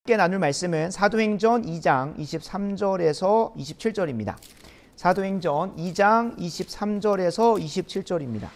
함께 나눌 말씀은 사도행전 2장 23절에서 27절입니다. 사도행전 2장 23절에서 27절입니다.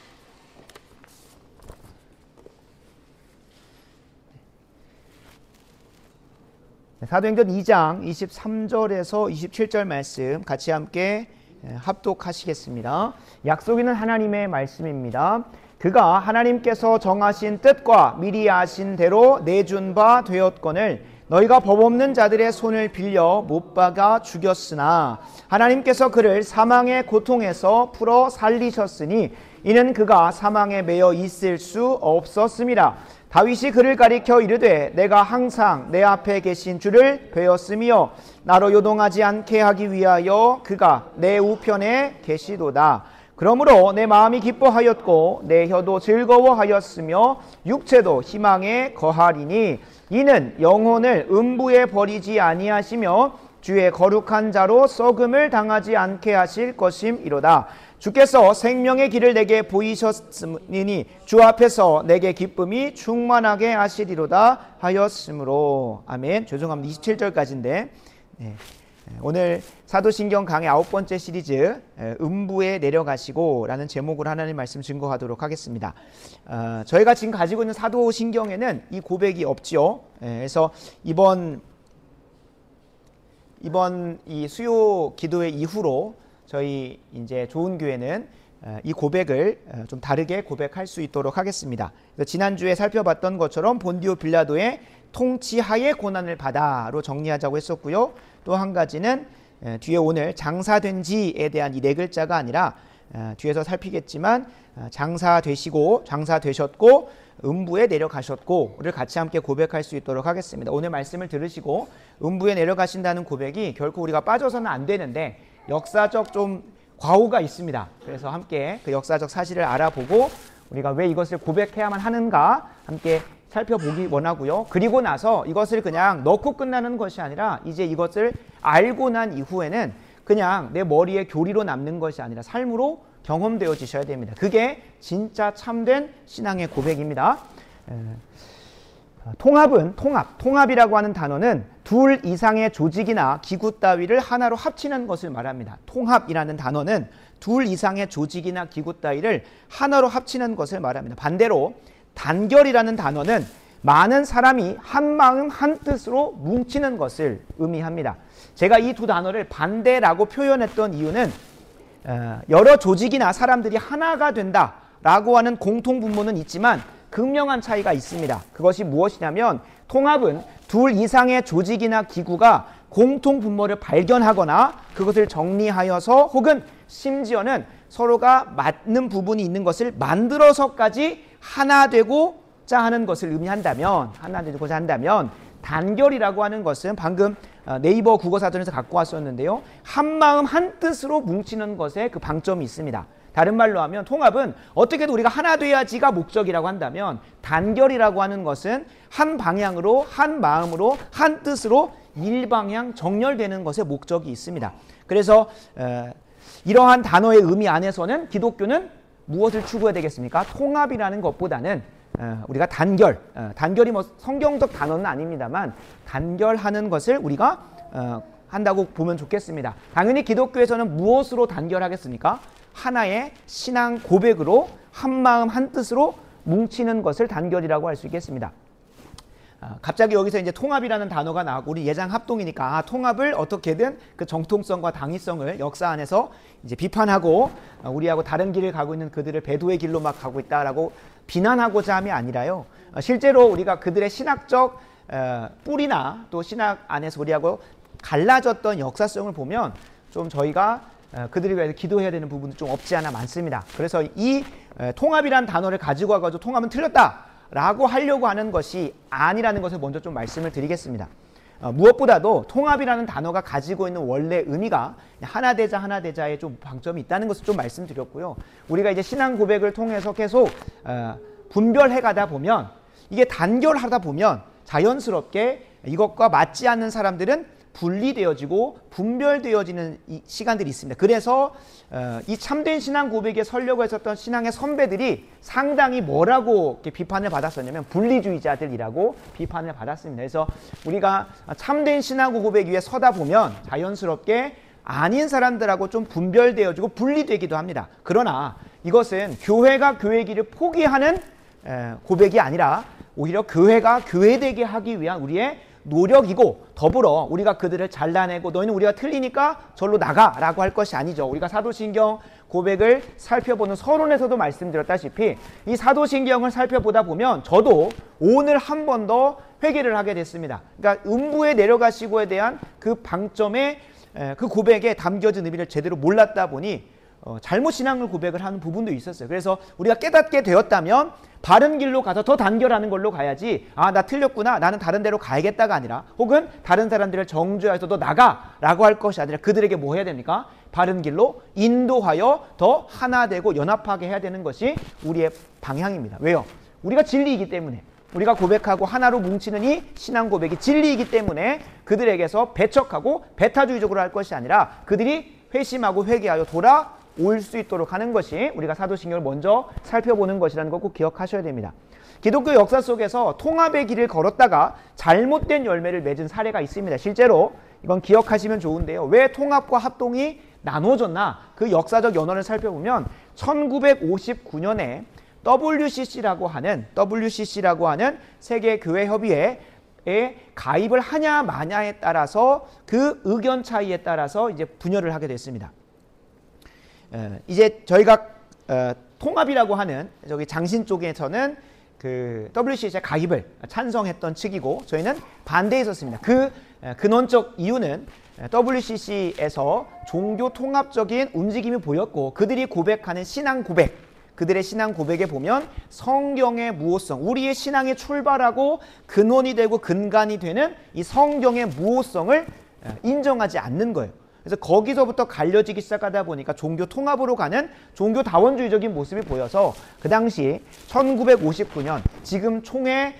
사도행전 2장 23절에서 27절 말씀 같이 함께 합독하시겠습니다. 약속 있는 하나님의 말씀입니다. 그가 하나님께서 정하신 뜻과 미리 아신 대로 내준 바 되었거늘 너희가 법 없는 자들의 손을 빌려 못 박아 죽였으나 하나님께서 그를 사망의 고통에서 풀어 살리셨으니 이는 그가 사망에 매여 있을 수 없었음이라. 다윗이 그를 가리켜 이르되 내가 항상 내 앞에 계신 주를 배웠으며 나로 요동하지 않게 하기 위하여 그가 내 우편에 계시도다. 그러므로 내 마음이 기뻐하였고 내 혀도 즐거워하였으며 육체도 희망에 거하리니 이는 영혼을 음부에 버리지 아니하시며 주의 거룩한 자로 썩음을 당하지 않게 하실 것임이로다. 주께서 생명의 길을 내게 보이셨으니 주 앞에서 내게 기쁨이 충만하게 하시리로다 하였으므로. 아멘. 죄송합니다. 27절까지인데 오늘 사도신경 강의 9번째 시리즈 음부에 내려가시고 라는 제목으로 하나님 말씀 증거하도록 하겠습니다. 저희가 지금 가지고 있는 사도신경에는 이 고백이 없지요. 그래서 이번 이 수요 기도회 이후로 저희 이제 좋은 교회는 이 고백을 좀 다르게 고백할 수 있도록 하겠습니다. 그래서 지난주에 살펴봤던 것처럼 본디오 빌라도의 통치하에 고난을 받아로 정리하자고 했었고요. 또 한 가지는 뒤에 오늘 장사된 지에 대한 이 네 글자가 아니라 뒤에서 살피겠지만 장사되셨고 음부에 내려가셨고를 같이 함께 고백할 수 있도록 하겠습니다. 오늘 말씀을 들으시고 음부에 내려가신다는 고백이 결코 우리가 빠져서는 안 되는데 역사적 좀 과오가 있습니다. 그래서 함께 그 역사적 사실을 알아보고 우리가 왜 이것을 고백해야만 하는가 함께 살펴보기 원하고요. 그리고 나서 이것을 그냥 넣고 끝나는 것이 아니라 이제 이것을 알고 난 이후에는 그냥 내 머리에 교리로 남는 것이 아니라 삶으로 경험되어지셔야 됩니다. 그게 진짜 참된 신앙의 고백입니다. 통합이라고 하는 단어는 둘 이상의 조직이나 기구 따위를 하나로 합치는 것을 말합니다. 통합이라는 단어는 둘 이상의 조직이나 기구 따위를 하나로 합치는 것을 말합니다. 반대로 단결이라는 단어는 많은 사람이 한 마음 한 뜻으로 뭉치는 것을 의미합니다. 제가 이 두 단어를 반대라고 표현했던 이유는 여러 조직이나 사람들이 하나가 된다라고 하는 공통분모는 있지만 극명한 차이가 있습니다. 그것이 무엇이냐면 통합은 둘 이상의 조직이나 기구가 공통분모를 발견하거나 그것을 정리하여서 혹은 심지어는 서로가 맞는 부분이 있는 것을 만들어서까지 하나 되고자 하는 것을 의미한다면 단결이라고 하는 것은 방금 네이버 국어사전에서 갖고 왔었는데요. 한 마음 한 뜻으로 뭉치는 것에 그 방점이 있습니다. 다른 말로 하면 통합은 어떻게든 우리가 하나 돼야지가 목적이라고 한다면 단결이라고 하는 것은 한 방향으로 한 마음으로 한 뜻으로 일방향 정렬되는 것에 목적이 있습니다. 그래서 이러한 단어의 의미 안에서는 기독교는 무엇을 추구해야 되겠습니까? 통합이라는 것보다는 우리가 단결이 뭐 성경적 단어는 아닙니다만 단결하는 것을 우리가 한다고 보면 좋겠습니다. 당연히 기독교에서는 무엇으로 단결하겠습니까? 하나의 신앙 고백으로 한 마음 한 뜻으로 뭉치는 것을 단결이라고 할 수 있겠습니다. 갑자기 여기서 이제 통합이라는 단어가 나오고 우리 예장 합동이니까 통합을 어떻게든 그 정통성과 당위성을 역사 안에서 이제 비판하고 우리하고 다른 길을 가고 있는 그들을 배도의 길로 막 가고 있다라고 비난하고자 함이 아니라요. 실제로 우리가 그들의 신학적 뿌리나 또 신학 안에서 우리하고 갈라졌던 역사성을 보면 좀 저희가 그들을 위해서 기도해야 되는 부분도 좀 없지 않아 많습니다. 그래서 이 통합이라는 단어를 가지고 와가지고 통합은 틀렸다 라고 하려고 하는 것이 아니라는 것을 먼저 좀 말씀을 드리겠습니다. 무엇보다도 통합이라는 단어가 가지고 있는 원래 의미가 하나되자에 좀 방점이 있다는 것을 좀 말씀드렸고요. 우리가 이제 신앙 고백을 통해서 계속 분별해 가다 보면 이게 단결하다 보면 자연스럽게 이것과 맞지 않는 사람들은 분리되어지고 분별되어지는 이 시간들이 있습니다. 그래서 이 참된 신앙 고백에 서려고 했었던 신앙의 선배들이 상당히 뭐라고 이렇게 비판을 받았었냐면 분리주의자들이라고 비판을 받았습니다. 그래서 우리가 참된 신앙 고백 위에 서다 보면 자연스럽게 아닌 사람들하고 좀 분별되어지고 분리되기도 합니다. 그러나 이것은 교회가 교회기를 포기하는 고백이 아니라 오히려 교회가 교회되게 하기 위한 우리의 노력이고, 더불어 우리가 그들을 잘라내고 너희는 우리가 틀리니까 절로 나가라고 할 것이 아니죠. 우리가 사도신경 고백을 살펴보는 서론에서도 말씀드렸다시피 이 사도신경을 살펴보다 보면 저도 오늘 한 번 더 회개를 하게 됐습니다. 그러니까 음부에 내려가시고에 대한 그 방점에 그 고백에 담겨진 의미를 제대로 몰랐다 보니 잘못 신앙을 고백을 하는 부분도 있었어요. 그래서 우리가 깨닫게 되었다면 바른 길로 가서 더 단결하는 걸로 가야지, 아, 나 틀렸구나, 나는 다른 데로 가야겠다가 아니라, 혹은 다른 사람들을 정죄해서 너 나가라고 할 것이 아니라 그들에게 뭐 해야 됩니까? 바른 길로 인도하여 더 하나 되고 연합하게 해야 되는 것이 우리의 방향입니다. 왜요? 우리가 진리이기 때문에, 우리가 고백하고 하나로 뭉치는 이 신앙 고백이 진리이기 때문에 그들에게서 배척하고 배타주의적으로 할 것이 아니라 그들이 회심하고 회개하여 돌아올 수 있도록 하는 것이 우리가 사도신경을 먼저 살펴보는 것이라는 거 꼭 기억하셔야 됩니다. 기독교 역사 속에서 통합의 길을 걸었다가 잘못된 열매를 맺은 사례가 있습니다. 실제로 이건 기억하시면 좋은데요. 왜 통합과 합동이 나눠졌나? 그 역사적 연원을 살펴보면 1959년에 WCC라고 하는 세계교회협의회에 가입을 하냐 마냐에 따라서 그 의견 차이에 따라서 이제 분열을 하게 됐습니다. 이제 저희가 통합이라고 하는 저기 장신 쪽에서는 그 WCC에 가입을 찬성했던 측이고 저희는 반대에 있었습니다. 그 근원적 이유는 WCC에서 종교 통합적인 움직임이 보였고 그들이 고백하는 신앙 고백, 그들의 신앙 고백에 보면 성경의 무호성, 우리의 신앙의 출발하고 근원이 되고 근간이 되는 이 성경의 무호성을 인정하지 않는 거예요. 그래서 거기서부터 갈려지기 시작하다 보니까 종교 통합으로 가는 종교 다원주의적인 모습이 보여서 그 당시 1959년 지금 총회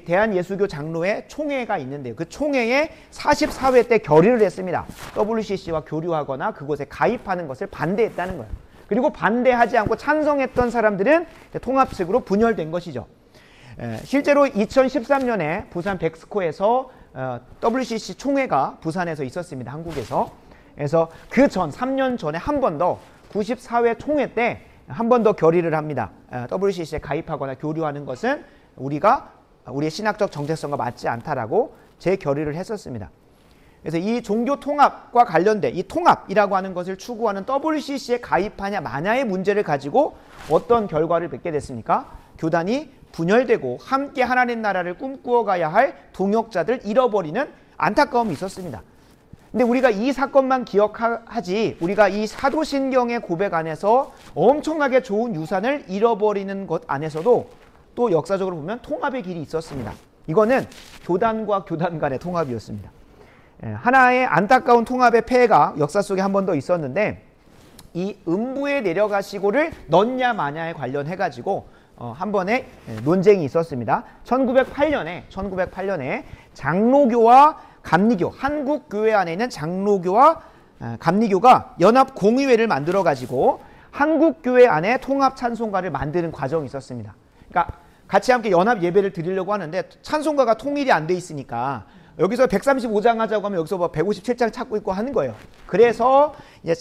대한예수교 장로회 총회가 있는데요. 그 총회에 44회 때 결의를 했습니다. WCC와 교류하거나 그곳에 가입하는 것을 반대했다는 거예요. 그리고 반대하지 않고 찬성했던 사람들은 통합 측으로 분열된 것이죠. 실제로 2013년에 부산 백스코에서 WCC 총회가 부산에서 있었습니다. 한국에서. 그래서 그 전 3년 전에 한 번 더 94회 총회 때 한 번 더 결의를 합니다. WCC에 가입하거나 교류하는 것은 우리의 신학적 정체성과 맞지 않다라고 재결의를 했었습니다. 그래서 이 종교 통합과 관련된 이 통합이라고 하는 것을 추구하는 WCC에 가입하냐 마냐의 문제를 가지고 어떤 결과를 맺게 됐습니까? 교단이 분열되고 함께 하나님 나라를 꿈꾸어 가야 할 동역자들 잃어버리는 안타까움이 있었습니다. 근데 우리가 이 사건만 기억하지 우리가 이 사도신경의 고백 안에서 엄청나게 좋은 유산을 잃어버리는 것 안에서도 또 역사적으로 보면 통합의 길이 있었습니다. 이거는 교단과 교단 간의 통합이었습니다. 하나의 안타까운 통합의 폐해가 역사 속에 한 번 더 있었는데 이 음부에 내려가시고를 넣냐 마냐에 관련해가지고 한 번의 논쟁이 있었습니다. 1908년에 장로교와 감리교, 한국교회 안에 있는 장로교와 감리교가 연합 공의회를 만들어가지고 한국교회 안에 통합 찬송가를 만드는 과정이 있었습니다. 그러니까 같이 함께 연합 예배를 드리려고 하는데 찬송가가 통일이 안 돼 있으니까 여기서 135장 하자고 하면 여기서 뭐 157장 찾고 있고 하는 거예요. 그래서 이제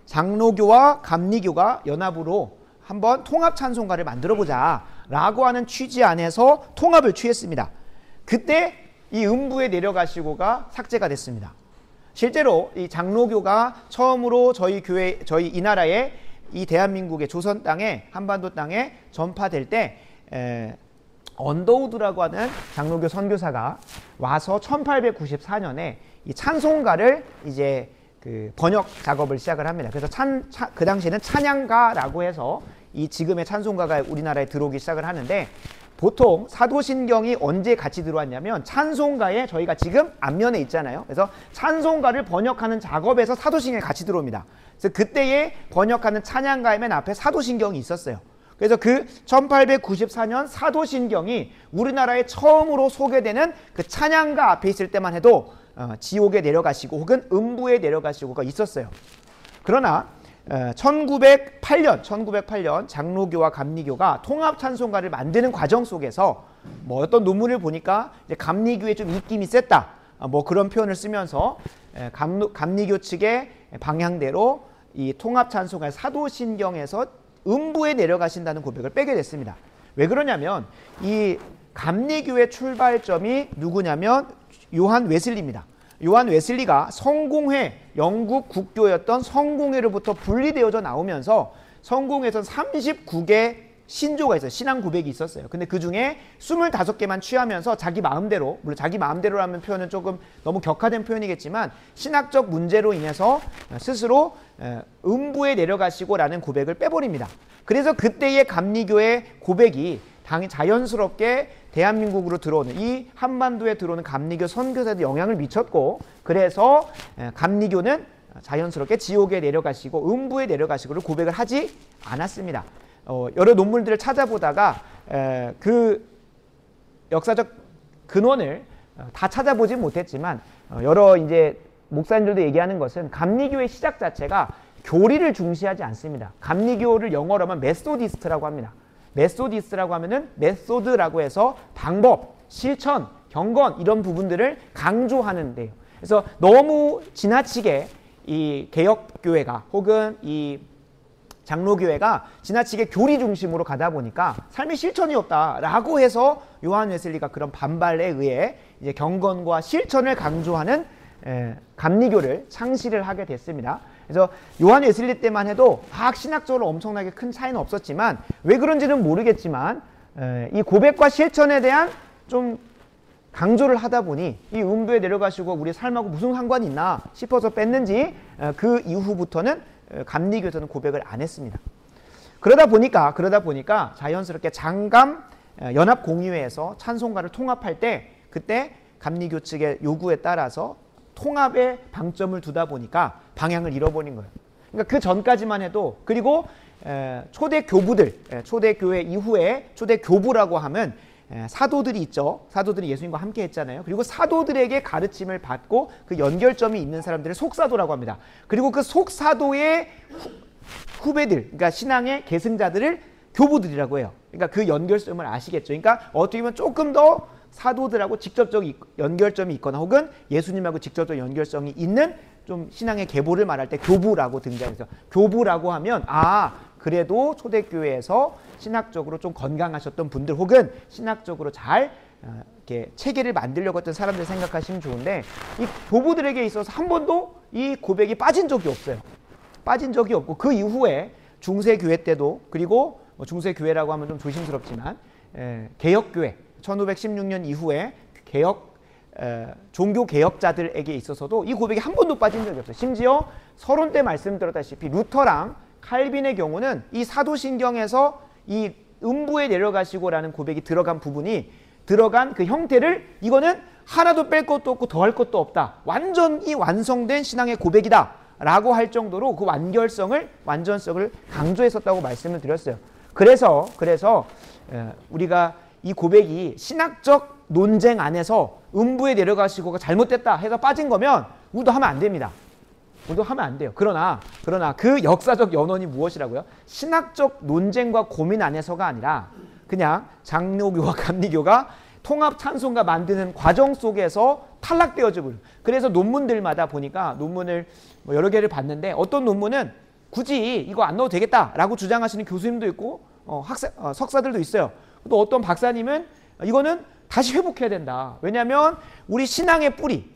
장로교와 감리교가 연합으로 한번 통합 찬송가를 만들어 보자 라고 하는 취지 안에서 통합을 취했습니다. 그때 이 음부에 내려가시고가 삭제가 됐습니다. 실제로 이 장로교가 처음으로 저희 이 나라에 이 대한민국의 조선 땅에 한반도 땅에 전파될 때 언더우드라고 하는 장로교 선교사가 와서 1894년에 이 찬송가를 이제 그 번역 작업을 시작을 합니다. 그래서 그 당시에는 찬양가라고 해서 이 지금의 찬송가가 우리나라에 들어오기 시작을 하는데 보통 사도신경이 언제 같이 들어왔냐면 찬송가에 저희가 지금 앞면에 있잖아요. 그래서 찬송가를 번역하는 작업에서 사도신경이 같이 들어옵니다. 그래서 그때에 번역하는 찬양가의 맨 앞에 사도신경이 있었어요. 그래서 그 1894년 사도신경이 우리나라에 처음으로 소개되는 그 찬양가 앞에 있을 때만 해도 지옥에 내려가시고 혹은 음부에 내려가시고가 있었어요. 그러나 1908년 장로교와 감리교가 통합 찬송가를 만드는 과정 속에서 뭐 어떤 논문을 보니까 이제 감리교에 좀 입김이 셌다, 뭐 그런 표현을 쓰면서 감리교 측의 방향대로 이 통합 찬송가 사도신경에서 음부에 내려가신다는 고백을 빼게 됐습니다. 왜 그러냐면 이 감리교의 출발점이 누구냐면 요한 웨슬리입니다. 요한 웨슬리가 성공회, 영국 국교였던 성공회로부터 분리되어져 나오면서 성공회에서 39개 신조가 있어요. 신앙 고백이 있었어요. 근데 그 중에 25개만 취하면서 자기 마음대로, 물론 자기 마음대로라는 표현은 조금 너무 격화된 표현이겠지만 신학적 문제로 인해서 스스로 음부에 내려가시고라는 고백을 빼버립니다. 그래서 그때의 감리교의 고백이 자연스럽게 대한민국으로 들어오는, 이 한반도에 들어오는 감리교 선교사들에 영향을 미쳤고, 그래서 감리교는 자연스럽게 지옥에 내려가시고 음부에 내려가시고를 고백을 하지 않았습니다. 여러 논문들을 찾아보다가 그 역사적 근원을 다 찾아보지 못했지만 여러 이제 목사님들도 얘기하는 것은 감리교의 시작 자체가 교리를 중시하지 않습니다. 감리교를 영어로 하면 메소디스트라고 합니다. 메소디스트라고 하면은 메소드라고 해서 방법, 실천, 경건 이런 부분들을 강조하는데요. 그래서 너무 지나치게 이 개혁교회가 혹은 이 장로교회가 지나치게 교리 중심으로 가다 보니까 삶의 실천이 없다라고 해서 요한 웨슬리가 그런 반발에 의해 이제 경건과 실천을 강조하는 감리교를 창시를 하게 됐습니다. 그래서 요한 웨슬리 때만 해도 신학적으로 엄청나게 큰 차이는 없었지만 왜 그런지는 모르겠지만 이 고백과 실천에 대한 좀 강조를 하다 보니 이 음부에 내려가시고 우리 삶하고 무슨 상관이 있나 싶어서 뺐는지 그 이후부터는 감리교에서는 고백을 안 했습니다. 그러다 보니까 자연스럽게 장감 연합공의회에서 찬송가를 통합할 때 그때 감리교 측의 요구에 따라서 통합에 방점을 두다 보니까 방향을 잃어버린 거예요. 그러니까 그 전까지만 해도, 그리고 초대 교부들, 초대 교회 이후에 초대 교부라고 하면 사도들이 있죠. 사도들이 예수님과 함께 했잖아요. 그리고 사도들에게 가르침을 받고 그 연결점이 있는 사람들을 속사도라고 합니다. 그리고 그 속사도의 후배들, 그러니까 신앙의 계승자들을 교부들이라고 해요. 그러니까 그 연결점을 아시겠죠. 그러니까 어떻게 보면 조금 더 사도들하고 직접적 연결점이 있거나 혹은 예수님하고 직접적 연결성이 있는 좀 신앙의 계보를 말할 때 교부라고 등장해서, 교부라고 하면 그래도 초대교회에서 신학적으로 좀 건강하셨던 분들 혹은 신학적으로 잘 이렇게 체계를 만들려고 했던 사람들 생각하시면 좋은데, 이 교부들에게 있어서 한 번도 이 고백이 빠진 적이 없어요. 빠진 적이 없고 그 이후에 중세교회 때도, 그리고 중세교회라고 하면 좀 조심스럽지만 개혁교회 1516년 이후에 종교 개혁자들에게 있어서도 이 고백이 한 번도 빠진 적이 없어요. 심지어 서론 때 말씀드렸다시피 루터랑 칼빈의 경우는 이 사도신경에서 이 음부에 내려가시고라는 고백이 들어간 부분이, 들어간 그 형태를, 이거는 하나도 뺄 것도 없고 더할 것도 없다, 완전히 완성된 신앙의 고백이다 라고 할 정도로 그 완전성을 강조했었다고 말씀을 드렸어요. 그래서 우리가 이 고백이 신학적 논쟁 안에서 음부에 내려가시고가 잘못됐다 해서 빠진 거면 우리도 하면 안 됩니다. 우리도 하면 안 돼요. 그러나 그 역사적 연원이 무엇이라고요? 신학적 논쟁과 고민 안에서가 아니라 그냥 장로교와 감리교가 통합 찬송가 만드는 과정 속에서 탈락되어지고, 그래서 논문들마다 보니까 논문을 뭐 여러 개를 봤는데 어떤 논문은 굳이 이거 안 넣어도 되겠다라고 주장하시는 교수님도 있고 석사들도 있어요. 또 어떤 박사님은 이거는 다시 회복해야 된다. 왜냐하면 우리 신앙의 뿌리,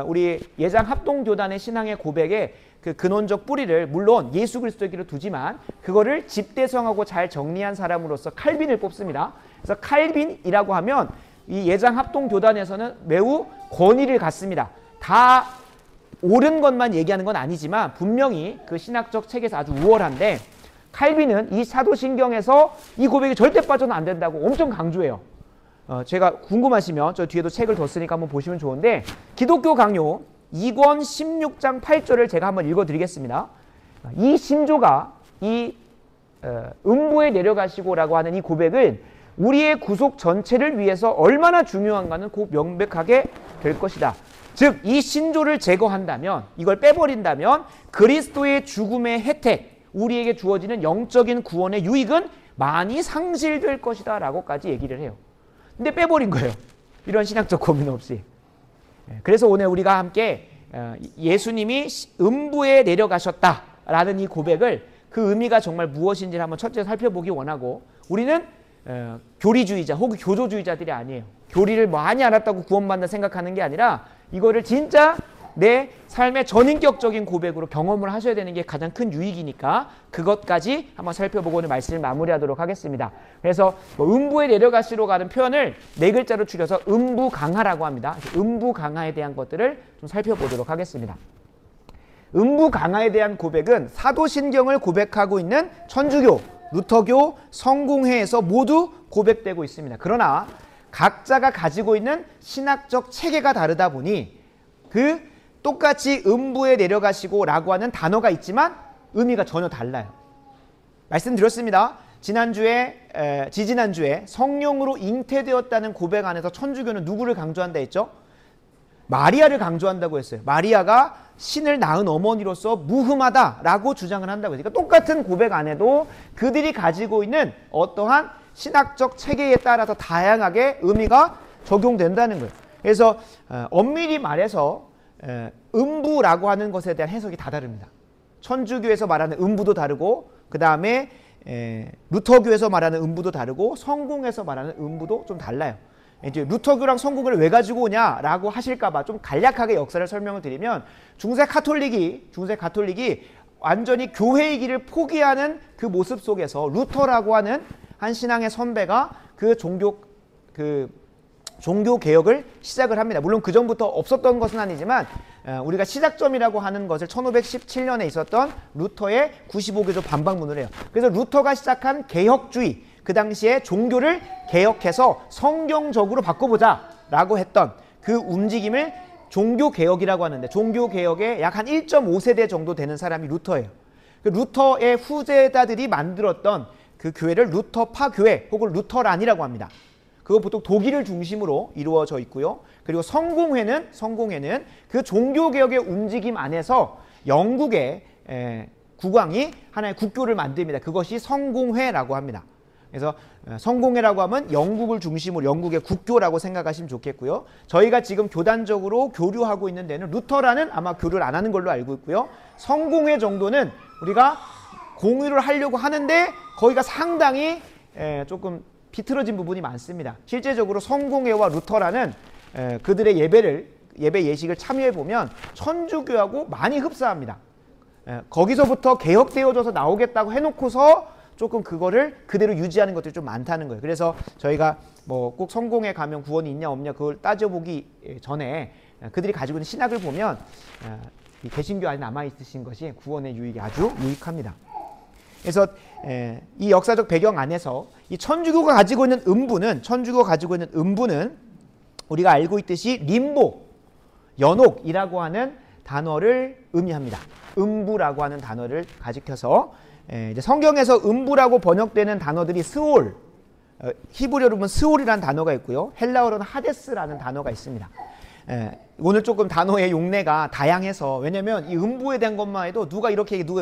우리 예장 합동교단의 신앙의 고백의 그 근원적 뿌리를 물론 예수 그리스도에게로 두지만 그거를 집대성하고 잘 정리한 사람으로서 칼빈을 뽑습니다. 그래서 칼빈이라고 하면 이 예장 합동교단에서는 매우 권위를 갖습니다. 다 옳은 것만 얘기하는 건 아니지만 분명히 그 신학적 책에서 아주 우월한데, 칼빈은 이 사도신경에서 이 고백이 절대 빠져는 안 된다고 엄청 강조해요. 제가 궁금하시면 저 뒤에도 책을 뒀으니까 한번 보시면 좋은데, 기독교 강요 2권 16장 8절을 제가 한번 읽어드리겠습니다. 이 신조가 이 음부에 내려가시고라고 하는 이 고백은 우리의 구속 전체를 위해서 얼마나 중요한가는 곧 명백하게 될 것이다. 즉 이 신조를 제거한다면, 이걸 빼버린다면 그리스도의 죽음의 혜택, 우리에게 주어지는 영적인 구원의 유익은 많이 상실될 것이다 라고까지 얘기를 해요. 근데 빼버린 거예요. 이런 신학적 고민 없이. 그래서 오늘 우리가 함께 예수님이 음부에 내려가셨다라는 이 고백을, 그 의미가 정말 무엇인지를 한번 첫째 살펴보기 원하고, 우리는 교리주의자 혹은 교조주의자들이 아니에요. 교리를 많이 알았다고 구원받는다 생각하는 게 아니라 이거를 진짜 내 삶의 전인격적인 고백으로 경험을 하셔야 되는 게 가장 큰 유익이니까 그것까지 한번 살펴보고 오늘 말씀을 마무리하도록 하겠습니다. 그래서 음부에 내려가시러 가는 표현을 네 글자로 줄여서 음부강하라고 합니다. 음부강하에 대한 것들을 좀 살펴보도록 하겠습니다. 음부강하에 대한 고백은 사도신경을 고백하고 있는 천주교, 루터교, 성공회에서 모두 고백되고 있습니다. 그러나 각자가 가지고 있는 신학적 체계가 다르다 보니 그 똑같이 음부에 내려가시고 라고 하는 단어가 있지만 의미가 전혀 달라요. 말씀드렸습니다. 지지난주에 성령으로 잉태되었다는 고백 안에서 천주교는 누구를 강조한다 했죠? 마리아를 강조한다고 했어요. 마리아가 신을 낳은 어머니로서 무흠하다라고 주장을 한다고 했어요. 그러니까 똑같은 고백 안에도 그들이 가지고 있는 어떠한 신학적 체계에 따라서 다양하게 의미가 적용된다는 거예요. 그래서 엄밀히 말해서 음부라고 하는 것에 대한 해석이 다 다릅니다. 천주교에서 말하는 음부도 다르고, 그 다음에 루터교에서 말하는 음부도 다르고, 성공에서 말하는 음부도 좀 달라요. 이제 루터교랑 성공을 왜 가지고 오냐라고 하실까봐 좀 간략하게 역사를 설명을 드리면, 중세 가톨릭이 완전히 교회이기를 포기하는 그 모습 속에서 루터라고 하는 한 신앙의 선배가 그 종교 개혁을 시작을 합니다. 물론 그 전부터 없었던 것은 아니지만 우리가 시작점이라고 하는 것을 1517년에 있었던 루터의 95개조 반박문을 해요. 그래서 루터가 시작한 개혁주의, 그 당시에 종교를 개혁해서 성경적으로 바꿔보자 라고 했던 그 움직임을 종교개혁이라고 하는데, 종교개혁의 약 한 1.5세대 정도 되는 사람이 루터예요. 그 루터의 후세자들이 만들었던 그 교회를 루터파 교회 혹은 루터란이라고 합니다. 그거 보통 독일을 중심으로 이루어져 있고요. 그리고 성공회는 그 종교개혁의 움직임 안에서 영국의 국왕이 하나의 국교를 만듭니다. 그것이 성공회라고 합니다. 그래서 성공회라고 하면 영국을 중심으로 영국의 국교라고 생각하시면 좋겠고요. 저희가 지금 교단적으로 교류하고 있는 데는 루터라는 아마 교류를 안 하는 걸로 알고 있고요. 성공회 정도는 우리가 공유를 하려고 하는데 거기가 상당히 조금 비틀어진 부분이 많습니다. 실제적으로 성공회와 루터라는 그들의 예배 예식을 참여해 보면 천주교하고 많이 흡사합니다. 거기서부터 개혁되어져서 나오겠다고 해놓고서 조금 그거를 그대로 유지하는 것들이 좀 많다는 거예요. 그래서 저희가 뭐 꼭 성공회 가면 구원이 있냐 없냐 그걸 따져보기 전에 그들이 가지고 있는 신학을 보면 이 개신교 안에 남아있으신 것이 구원의 유익이 아주 유익합니다. 그래서 이 역사적 배경 안에서 이 천주교가 가지고 있는 음부는 우리가 알고 있듯이 림보, 연옥이라고 하는 단어를 의미합니다. 음부라고 하는 단어를 가지켜서 이제 성경에서 음부라고 번역되는 단어들이 스올, 히브리어로 보면 스올이라는 단어가 있고요. 헬라어로는 하데스라는 단어가 있습니다. 오늘 조금 단어의 용례가 다양해서, 왜냐면 이 음부에 대한 것만 해도 누가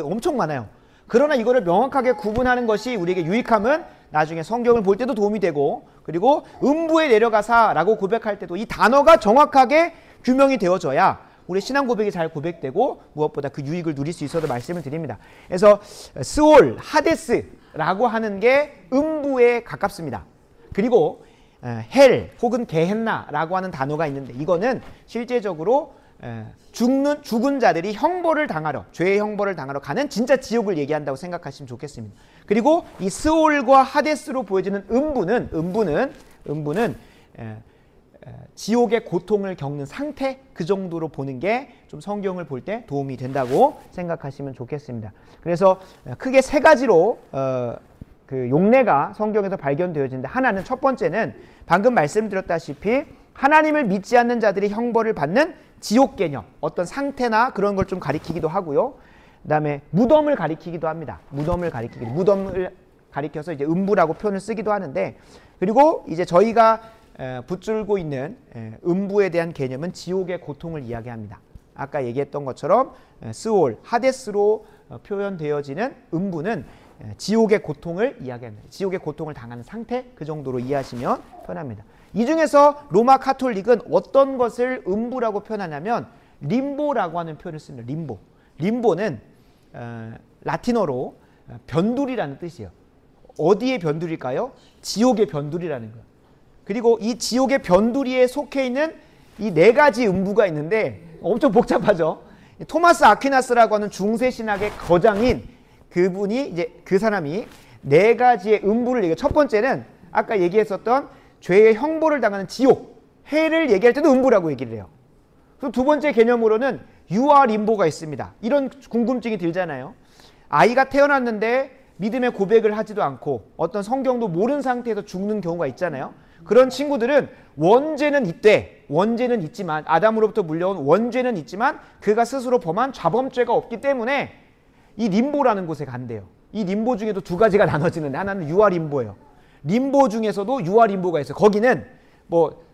엄청 많아요. 그러나 이거를 명확하게 구분하는 것이 우리에게 유익함은 나중에 성경을 볼 때도 도움이 되고, 그리고 음부에 내려가사라고 고백할 때도 이 단어가 정확하게 규명이 되어져야 우리 신앙 고백이 잘 고백되고 무엇보다 그 유익을 누릴 수 있어도 말씀을 드립니다. 그래서 스올, 하데스라고 하는 게 음부에 가깝습니다. 그리고 헬 혹은 게헨나라고 하는 단어가 있는데, 이거는 실제적으로 죽은 자들이 형벌을 당하러, 죄의 형벌을 당하러 가는 진짜 지옥을 얘기한다고 생각하시면 좋겠습니다. 그리고 이 스올과 하데스로 보여지는 음부는 지옥의 고통을 겪는 상태, 그 정도로 보는 게 좀 성경을 볼 때 도움이 된다고 생각하시면 좋겠습니다. 그래서 크게 세 가지로 그 용례가 성경에서 발견되어지는데, 하나는, 첫 번째는 방금 말씀드렸다시피 하나님을 믿지 않는 자들이 형벌을 받는 지옥 개념, 어떤 상태나 그런 걸 좀 가리키기도 하고요. 그다음에 무덤을 가리키기도 합니다. 무덤을 가리켜서 이제 음부라고 표현을 쓰기도 하는데, 그리고 이제 저희가 붙들고 있는 음부에 대한 개념은 지옥의 고통을 이야기합니다. 아까 얘기했던 것처럼 스올, 하데스로 표현되어지는 음부는 지옥의 고통을 이야기합니다. 지옥의 고통을 당하는 상태, 그 정도로 이해하시면 편합니다. 이 중에서 로마 카톨릭은 어떤 것을 음부라고 표현하냐면 림보라고 하는 표현을 씁니다. 림보. 림보는 라틴어로 변두리라는 뜻이에요. 어디의 변두리일까요? 지옥의 변두리라는 거예요. 그리고 이 지옥의 변두리에 속해 있는 이 네 가지 음부가 있는데 엄청 복잡하죠. 토마스 아퀴나스라고 하는 중세 신학의 거장인 그분이 이제 그 사람이 네 가지의 음부를 얘기해요. 첫 번째는 아까 얘기했었던 죄의 형벌을 당하는 지옥, 해를 얘기할 때도 음부라고 얘기를 해요. 그리고 두 번째 개념으로는 유아 림보가 있습니다. 이런 궁금증이 들잖아요. 아이가 태어났는데 믿음의 고백을 하지도 않고 어떤 성경도 모르는 상태에서 죽는 경우가 있잖아요. 그런 친구들은 원죄는 있대. 원죄는 있지만, 아담으로부터 물려온 원죄는 있지만 그가 스스로 범한 자범죄가 없기 때문에 이 림보라는 곳에 간대요. 이 림보 중에도 두 가지가 나눠지는데 하나는 유아 림보예요. 림보 중에서도 유아 림보가 있어요. 거기는 뭐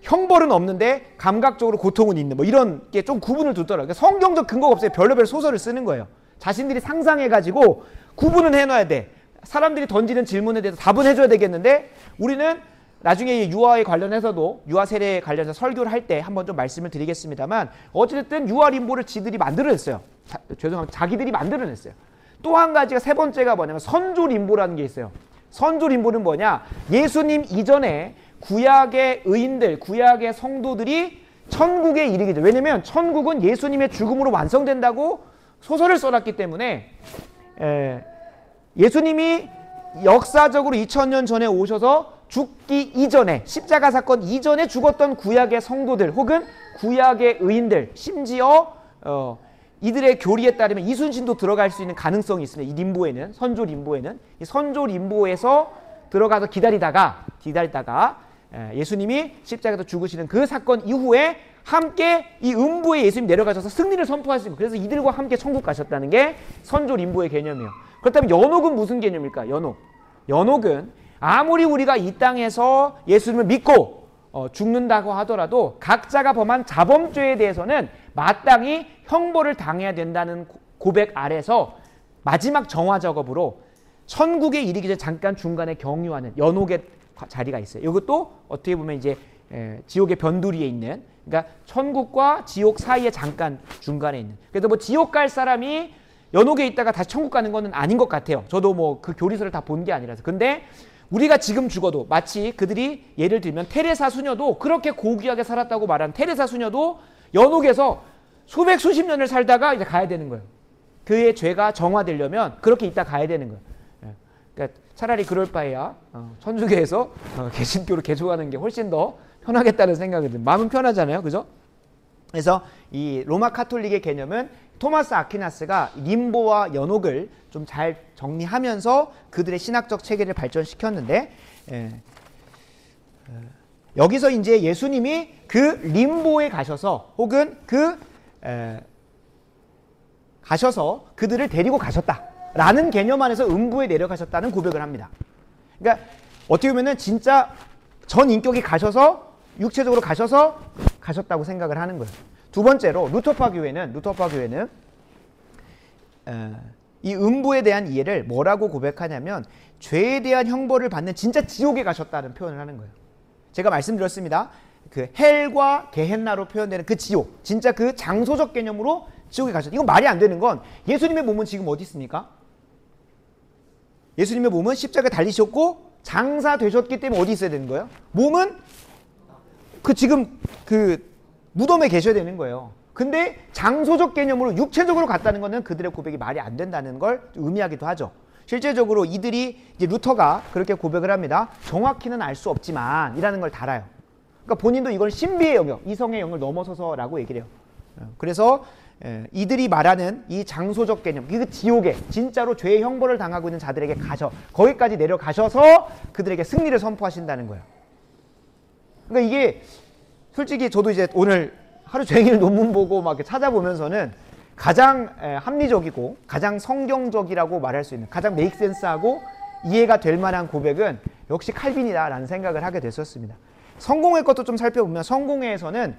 형벌은 없는데 감각적으로 고통은 있는, 뭐 이런 게 좀 구분을 두더라고요. 성경적 근거가 없어요. 별의별 소설을 쓰는 거예요. 자신들이 상상해가지고 구분은 해놔야 돼. 사람들이 던지는 질문에 대해서 답은 해줘야 되겠는데, 우리는 나중에 유아에 관련해서도, 유아 세례에 관련해서 설교를 할 때 한번 좀 말씀을 드리겠습니다만, 어쨌든 유아 림보를 지들이 만들어냈어요. 죄송합니다. 자기들이 만들어냈어요. 또 한 가지가, 세 번째가 뭐냐면 선조 림보라는 게 있어요. 선조 림보는 뭐냐? 예수님 이전에 구약의 의인들, 구약의 성도들이 천국에 이르게 돼요. 왜냐면 천국은 예수님의 죽음으로 완성된다고 소설을 써놨기 때문에, 예수님이 역사적으로 2000년 전에 오셔서 죽기 이전에, 십자가 사건 이전에 죽었던 구약의 성도들 혹은 구약의 의인들, 심지어 이들의 교리에 따르면 이순신도 들어갈 수 있는 가능성이 있습니다. 이 림보에는, 선조 림보에는. 이 선조 림보에서 들어가서 기다리다가 예수님이 십자가에서 죽으시는 그 사건 이후에 함께 이 음부에 예수님 내려가셔서 승리를 선포하시고, 그래서 이들과 함께 천국 가셨다는 게 선조 림보의 개념이에요. 그렇다면 연옥은 무슨 개념일까? 연옥은 아무리 우리가 이 땅에서 예수님을 믿고 죽는다고 하더라도 각자가 범한 자범죄에 대해서는 마땅히 형벌을 당해야 된다는 고백 아래서 마지막 정화 작업으로 천국에 이르기 전에 잠깐 중간에 경유하는 연옥의 자리가 있어요. 이것도 어떻게 보면 이제 지옥의 변두리에 있는, 그러니까 천국과 지옥 사이에 잠깐 중간에 있는. 그래서 뭐 지옥 갈 사람이 연옥에 있다가 다시 천국 가는 거는 아닌 것 같아요. 저도 뭐 그 교리서를 다 본 게 아니라서. 근데 우리가 지금 죽어도, 마치 그들이 예를 들면 테레사 수녀도, 그렇게 고귀하게 살았다고 말하는 테레사 수녀도 연옥에서 수백 수십 년을 살다가 이제 가야 되는 거예요. 그의 죄가 정화되려면 그렇게 있다 가야 되는 거예요. 그러니까 차라리 그럴 바에야 천주교에서 개신교로 개종하는 게 훨씬 더 편하겠다는 생각이 듭니다. 마음은 편하잖아요, 그죠? 그래서 이 로마 카톨릭의 개념은 토마스 아퀴나스가 림보와 연옥을 좀 잘 정리하면서 그들의 신학적 체계를 발전시켰는데, 여기서 이제 예수님이 그 림보에 가셔서, 혹은 가셔서 그들을 데리고 가셨다라는 개념 안에서 음부에 내려가셨다는 고백을 합니다. 그러니까 어떻게 보면은 진짜 전 인격이 가셔서, 육체적으로 가셨다고 생각을 하는 거예요. 두 번째로 루터파 교회는 이 음부에 대한 이해를 뭐라고 고백하냐면, 죄에 대한 형벌을 받는 진짜 지옥에 가셨다는 표현을 하는 거예요. 제가 말씀드렸습니다. 그 헬과 게헨나로 표현되는 그 지옥, 진짜 그 장소적 개념으로 지옥에 가셨다. 이건 말이 안 되는 건, 예수님의 몸은 지금 어디 있습니까? 예수님의 몸은 십자가에 달리셨고 장사되셨기 때문에 어디 있어야 되는 거예요? 몸은 지금 무덤에 계셔야 되는 거예요. 근데 장소적 개념으로 육체적으로 갔다는 것은 그들의 고백이 말이 안 된다는 걸 의미하기도 하죠. 실제적으로 이들이, 이제 루터가 그렇게 고백을 합니다. 정확히는 알 수 없지만 이라는 걸 달아요. 그러니까 본인도 이걸 신비의 영역, 이성의 영을 넘어서서라고 얘기를 해요. 그래서 이들이 말하는 이 장소적 개념, 그 지옥에 진짜로 죄의 형벌을 당하고 있는 자들에게 거기까지 내려가셔서 그들에게 승리를 선포하신다는 거예요. 그러니까 이게 솔직히 저도 이제 오늘 하루 종일 논문 보고 막 이렇게 찾아보면서는 가장 합리적이고 가장 성경적이라고 말할 수 있는, 가장 메이크센스하고 이해가 될 만한 고백은 역시 칼빈이다라는 생각을 하게 됐었습니다. 성공회 것도 좀 살펴보면 성공회에서는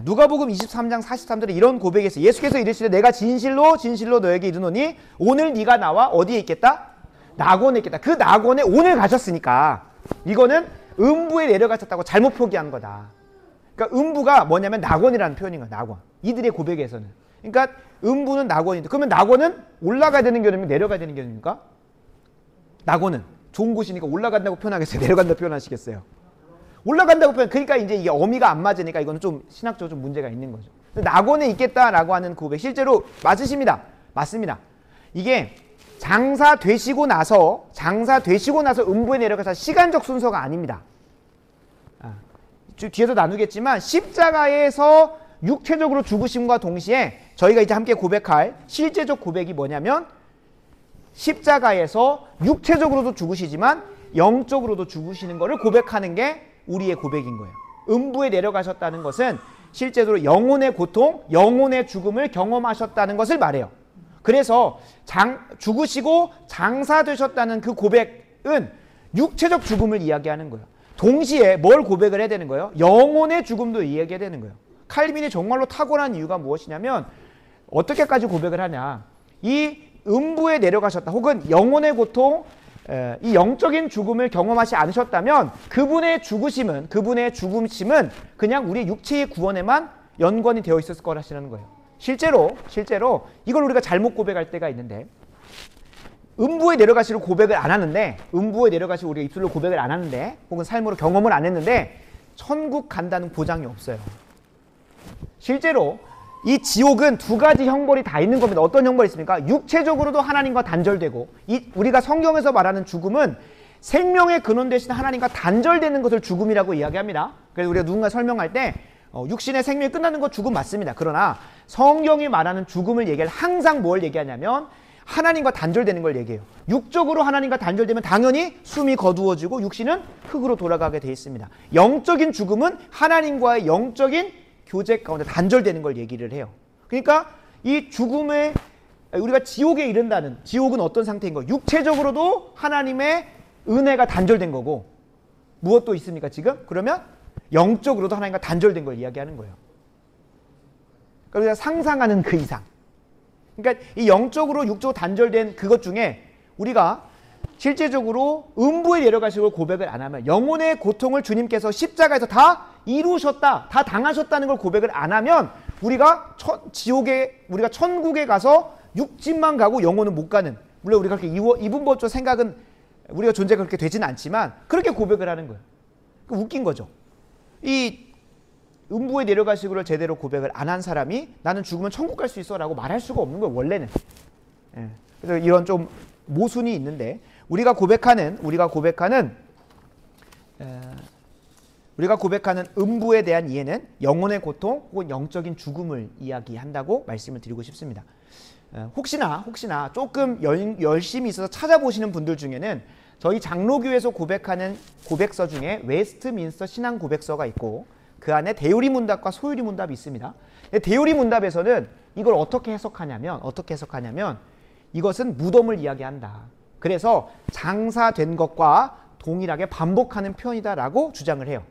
누가복음 23장 43절에 이런 고백이 있어요. 예수께서 이르시되 내가 진실로 진실로 너에게 이르노니 오늘 네가 나와 어디에 있겠다? 낙원에 있겠다. 그 낙원에 오늘 가셨으니까 이거는 음부에 내려가셨다고 잘못 표기한 거다. 그러니까 음부가 뭐냐면 낙원이라는 표현인 거야. 낙원. 이들의 고백에서는. 그러니까 음부는 낙원인데, 그러면 낙원은 올라가야 되는 개념입니까? 내려가야 되는 개념입니까? 낙원은 좋은 곳이니까 올라간다고 표현하겠어요? 내려간다고 표현하시겠어요? 올라간다고 표현. 그러니까 이제 이게 어미가 안 맞으니까 이거는 좀 신학적으로 좀 문제가 있는 거죠. 낙원에 있겠다라고 하는 고백 실제로 맞으십니다. 맞습니다. 이게 장사 되시고 나서 음부에 내려가서 시간적 순서가 아닙니다. 뒤에서 나누겠지만 십자가에서 육체적으로 죽으심과 동시에 저희가 이제 함께 고백할 실제적 고백이 뭐냐면 십자가에서 육체적으로도 죽으시지만 영적으로도 죽으시는 것을 고백하는 게 우리의 고백인 거예요. 음부에 내려가셨다는 것은 실제로 영혼의 고통, 영혼의 죽음을 경험하셨다는 것을 말해요. 그래서 죽으시고 장사되셨다는 그 고백은 육체적 죽음을 이야기하는 거예요. 동시에 뭘 고백을 해야 되는 거예요? 영혼의 죽음도 이야기해야 되는 거예요. 칼빈이 정말로 탁월한 이유가 무엇이냐면 어떻게까지 고백을 하냐. 이 음부에 내려가셨다 혹은 영혼의 고통, 이 영적인 죽음을 경험하지 않으셨다면 그분의 죽으심은, 그분의 죽음심은 그냥 우리 육체의 구원에만 연관이 되어 있었을 거라시는 거예요. 실제로 이걸 우리가 잘못 고백할 때가 있는데, 음부에 내려가시고 고백을 안 하는데, 음부에 내려가시고 우리가 입술로 고백을 안 하는데 혹은 삶으로 경험을 안 했는데 천국 간다는 보장이 없어요. 실제로 이 지옥은 두 가지 형벌이 다 있는 겁니다. 어떤 형벌이 있습니까? 육체적으로도 하나님과 단절되고, 우리가 성경에서 말하는 죽음은 생명의 근원 되신 하나님과 단절되는 것을 죽음이라고 이야기합니다. 그래서 우리가 누군가 설명할 때 육신의 생명이 끝나는 것 죽음 맞습니다. 그러나 성경이 말하는 죽음을 얘기할 항상 뭘 얘기하냐면 하나님과 단절되는 걸 얘기해요. 육적으로 하나님과 단절되면 당연히 숨이 거두어지고 육신은 흙으로 돌아가게 돼 있습니다. 영적인 죽음은 하나님과의 영적인 교제 가운데 단절되는 걸 얘기를 해요. 그러니까 이 죽음에 우리가 지옥에 이른다는, 지옥은 어떤 상태인 거예요? 육체적으로도 하나님의 은혜가 단절된 거고, 무엇도 있습니까 지금? 그러면 영적으로도 하나님과 단절된 걸 이야기하는 거예요. 그러니까 우리가 상상하는 그 이상. 그러니까 이 영적으로 육적으로 단절된 그것 중에 우리가 실제적으로 음부에 내려가시고 고백을 안 하면, 영혼의 고통을 주님께서 십자가에서 다 이루셨다, 다 당하셨다는 걸 고백을 안 하면 우리가 우리가 천국에 가서 육신만 가고 영혼은 못 가는, 물론 우리가 그렇게 이분법적 생각은 우리가 존재가 그렇게 되지는 않지만 그렇게 고백을 하는 거예요. 웃긴 거죠. 이 음부에 내려가시고를 제대로 고백을 안 한 사람이 나는 죽으면 천국 갈 수 있어 라고 말할 수가 없는 거예요, 원래는. 그래서 이런 좀 모순이 있는데, 우리가 고백하는 음부에 대한 이해는 영혼의 고통 혹은 영적인 죽음을 이야기한다고 말씀을 드리고 싶습니다. 혹시나 조금 열심히 있어서 찾아보시는 분들 중에는 저희 장로교에서 고백하는 고백서 중에 웨스트민스터 신앙 고백서가 있고 그 안에 대요리 문답과 소요리 문답이 있습니다. 대요리 문답에서는 이걸 어떻게 해석하냐면 이것은 무덤을 이야기한다. 그래서 장사된 것과 동일하게 반복하는 표현이다라고 주장을 해요.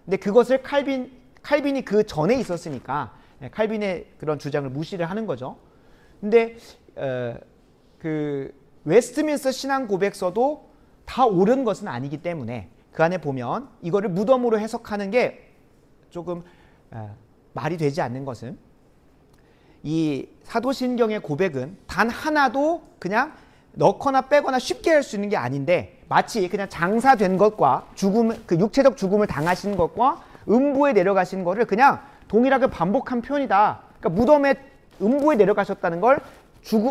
근데 그것을 칼빈이 그 전에 있었으니까 칼빈의 그런 주장을 무시를 하는 거죠. 근데 그 웨스트민스터 신앙 고백서도 다 옳은 것은 아니기 때문에 그 안에 보면 이거를 무덤으로 해석하는 게 조금 말이 되지 않는 것은, 이 사도신경의 고백은 단 하나도 그냥 넣거나 빼거나 쉽게 할 수 있는 게 아닌데, 마치 그냥 장사된 것과 그 육체적 죽음을 당하신 것과 음부에 내려가신 것을 그냥 동일하게 반복한 표현이다. 그러니까 음부에 내려가셨다는 걸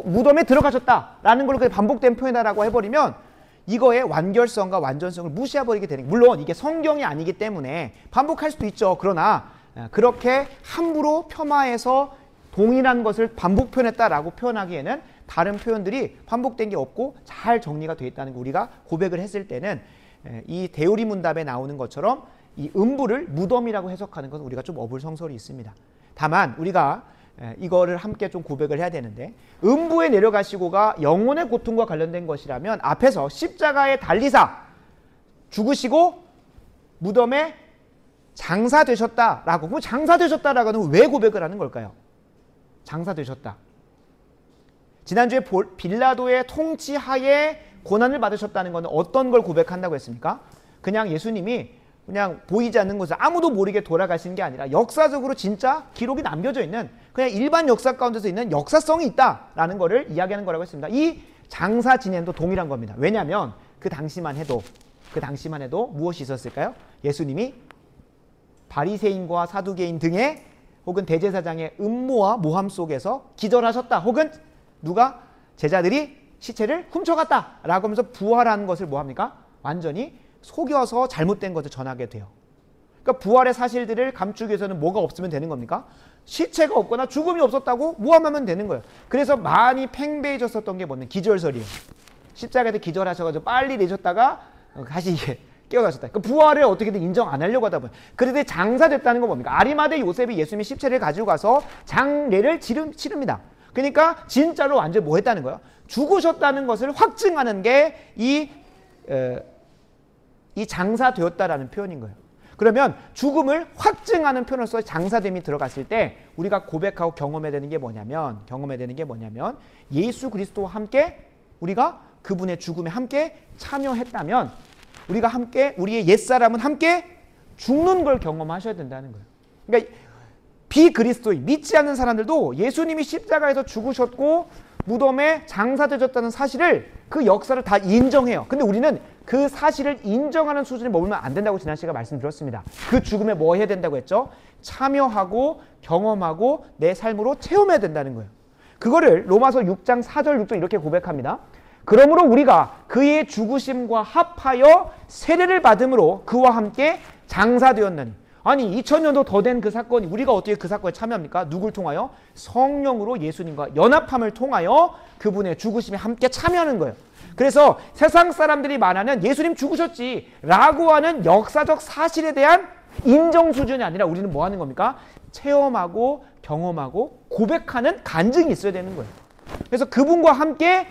무덤에 들어가셨다라는 걸 반복된 표현이다라고 해버리면 이거의 완결성과 완전성을 무시해버리게 되는, 물론 이게 성경이 아니기 때문에 반복할 수도 있죠. 그러나 그렇게 함부로 폄하해서 동일한 것을 반복 표현했다라고 표현하기에는 다른 표현들이 반복된 게 없고 잘 정리가 되어 있다는 거, 우리가 고백을 했을 때는 이 대요리 문답에 나오는 것처럼 이 음부를 무덤이라고 해석하는 것은 우리가 좀 어불성설이 있습니다. 다만 우리가 이거를 함께 좀 고백을 해야 되는데, 음부에 내려가시고가 영혼의 고통과 관련된 것이라면 앞에서 십자가에 달리사 죽으시고 무덤에 장사되셨다라고, 그럼 장사되셨다라고는 왜 고백을 하는 걸까요? 장사되셨다. 지난주에 빌라도의 통치하에 고난을 받으셨다는 것은 어떤 걸 고백한다고 했습니까? 그냥 예수님이 그냥 보이지 않는 곳에 아무도 모르게 돌아가신 게 아니라 역사적으로 진짜 기록이 남겨져 있는 그냥 일반 역사 가운데서 있는 역사성이 있다라는 것을 이야기하는 거라고 했습니다. 이 장사 진행도 동일한 겁니다. 왜냐하면 그 당시만 해도 무엇이 있었을까요? 예수님이 바리새인과 사두개인 등의 혹은 대제사장의 음모와 모함 속에서 기절하셨다, 혹은 누가 제자들이 시체를 훔쳐갔다라고 하면서 부활한 것을 뭐합니까? 완전히 속여서 잘못된 것을 전하게 돼요. 그러니까 부활의 사실들을 감추기 위해서는 뭐가 없으면 되는 겁니까? 시체가 없거나 죽음이 없었다고 모함하면 되는 거예요. 그래서 많이 팽배해졌었던 게 뭐냐면 기절설이에요. 십자가에서 기절하셔가지고 빨리 내셨다가 다시 깨어나셨다. 그 부활을 어떻게든 인정 안 하려고 하다 보니 그래도 장사됐다는 건 뭡니까? 아리마대 요셉이 예수님의 십체를 가지고 가서 장례를 치릅니다. 그러니까 진짜로 완전 뭐 했다는 거예요? 죽으셨다는 것을 확증하는 게 이 장사되었다라는 표현인 거예요. 그러면 죽음을 확증하는 표현으로서 장사됨이 들어갔을 때 우리가 고백하고 경험해야 되는 게 뭐냐면 예수 그리스도와 함께 우리가 그분의 죽음에 함께 참여했다면 우리가 함께 우리의 옛사람은 함께 죽는 걸 경험하셔야 된다는 거예요. 그러니까 비그리스도인 믿지 않는 사람들도 예수님이 십자가에서 죽으셨고 무덤에 장사되셨다는 사실을 그 역사를 다 인정해요. 근데 우리는 그 사실을 인정하는 수준에 머물면 안 된다고 지난 시간에 말씀드렸습니다. 그 죽음에 뭐 해야 된다고 했죠? 참여하고 경험하고 내 삶으로 체험해야 된다는 거예요. 그거를 로마서 6장 4절 6절 이렇게 고백합니다. 그러므로 우리가 그의 죽으심과 합하여 세례를 받음으로 그와 함께 장사되었나니. 아니 2000년도 더 된 그 사건이 우리가 어떻게 그 사건에 참여합니까? 누굴 통하여? 성령으로 예수님과 연합함을 통하여 그분의 죽으심에 함께 참여하는 거예요. 그래서 세상 사람들이 말하는 예수님 죽으셨지 라고 하는 역사적 사실에 대한 인정 수준이 아니라 우리는 뭐 하는 겁니까? 체험하고 경험하고 고백하는 간증이 있어야 되는 거예요. 그래서 그분과 함께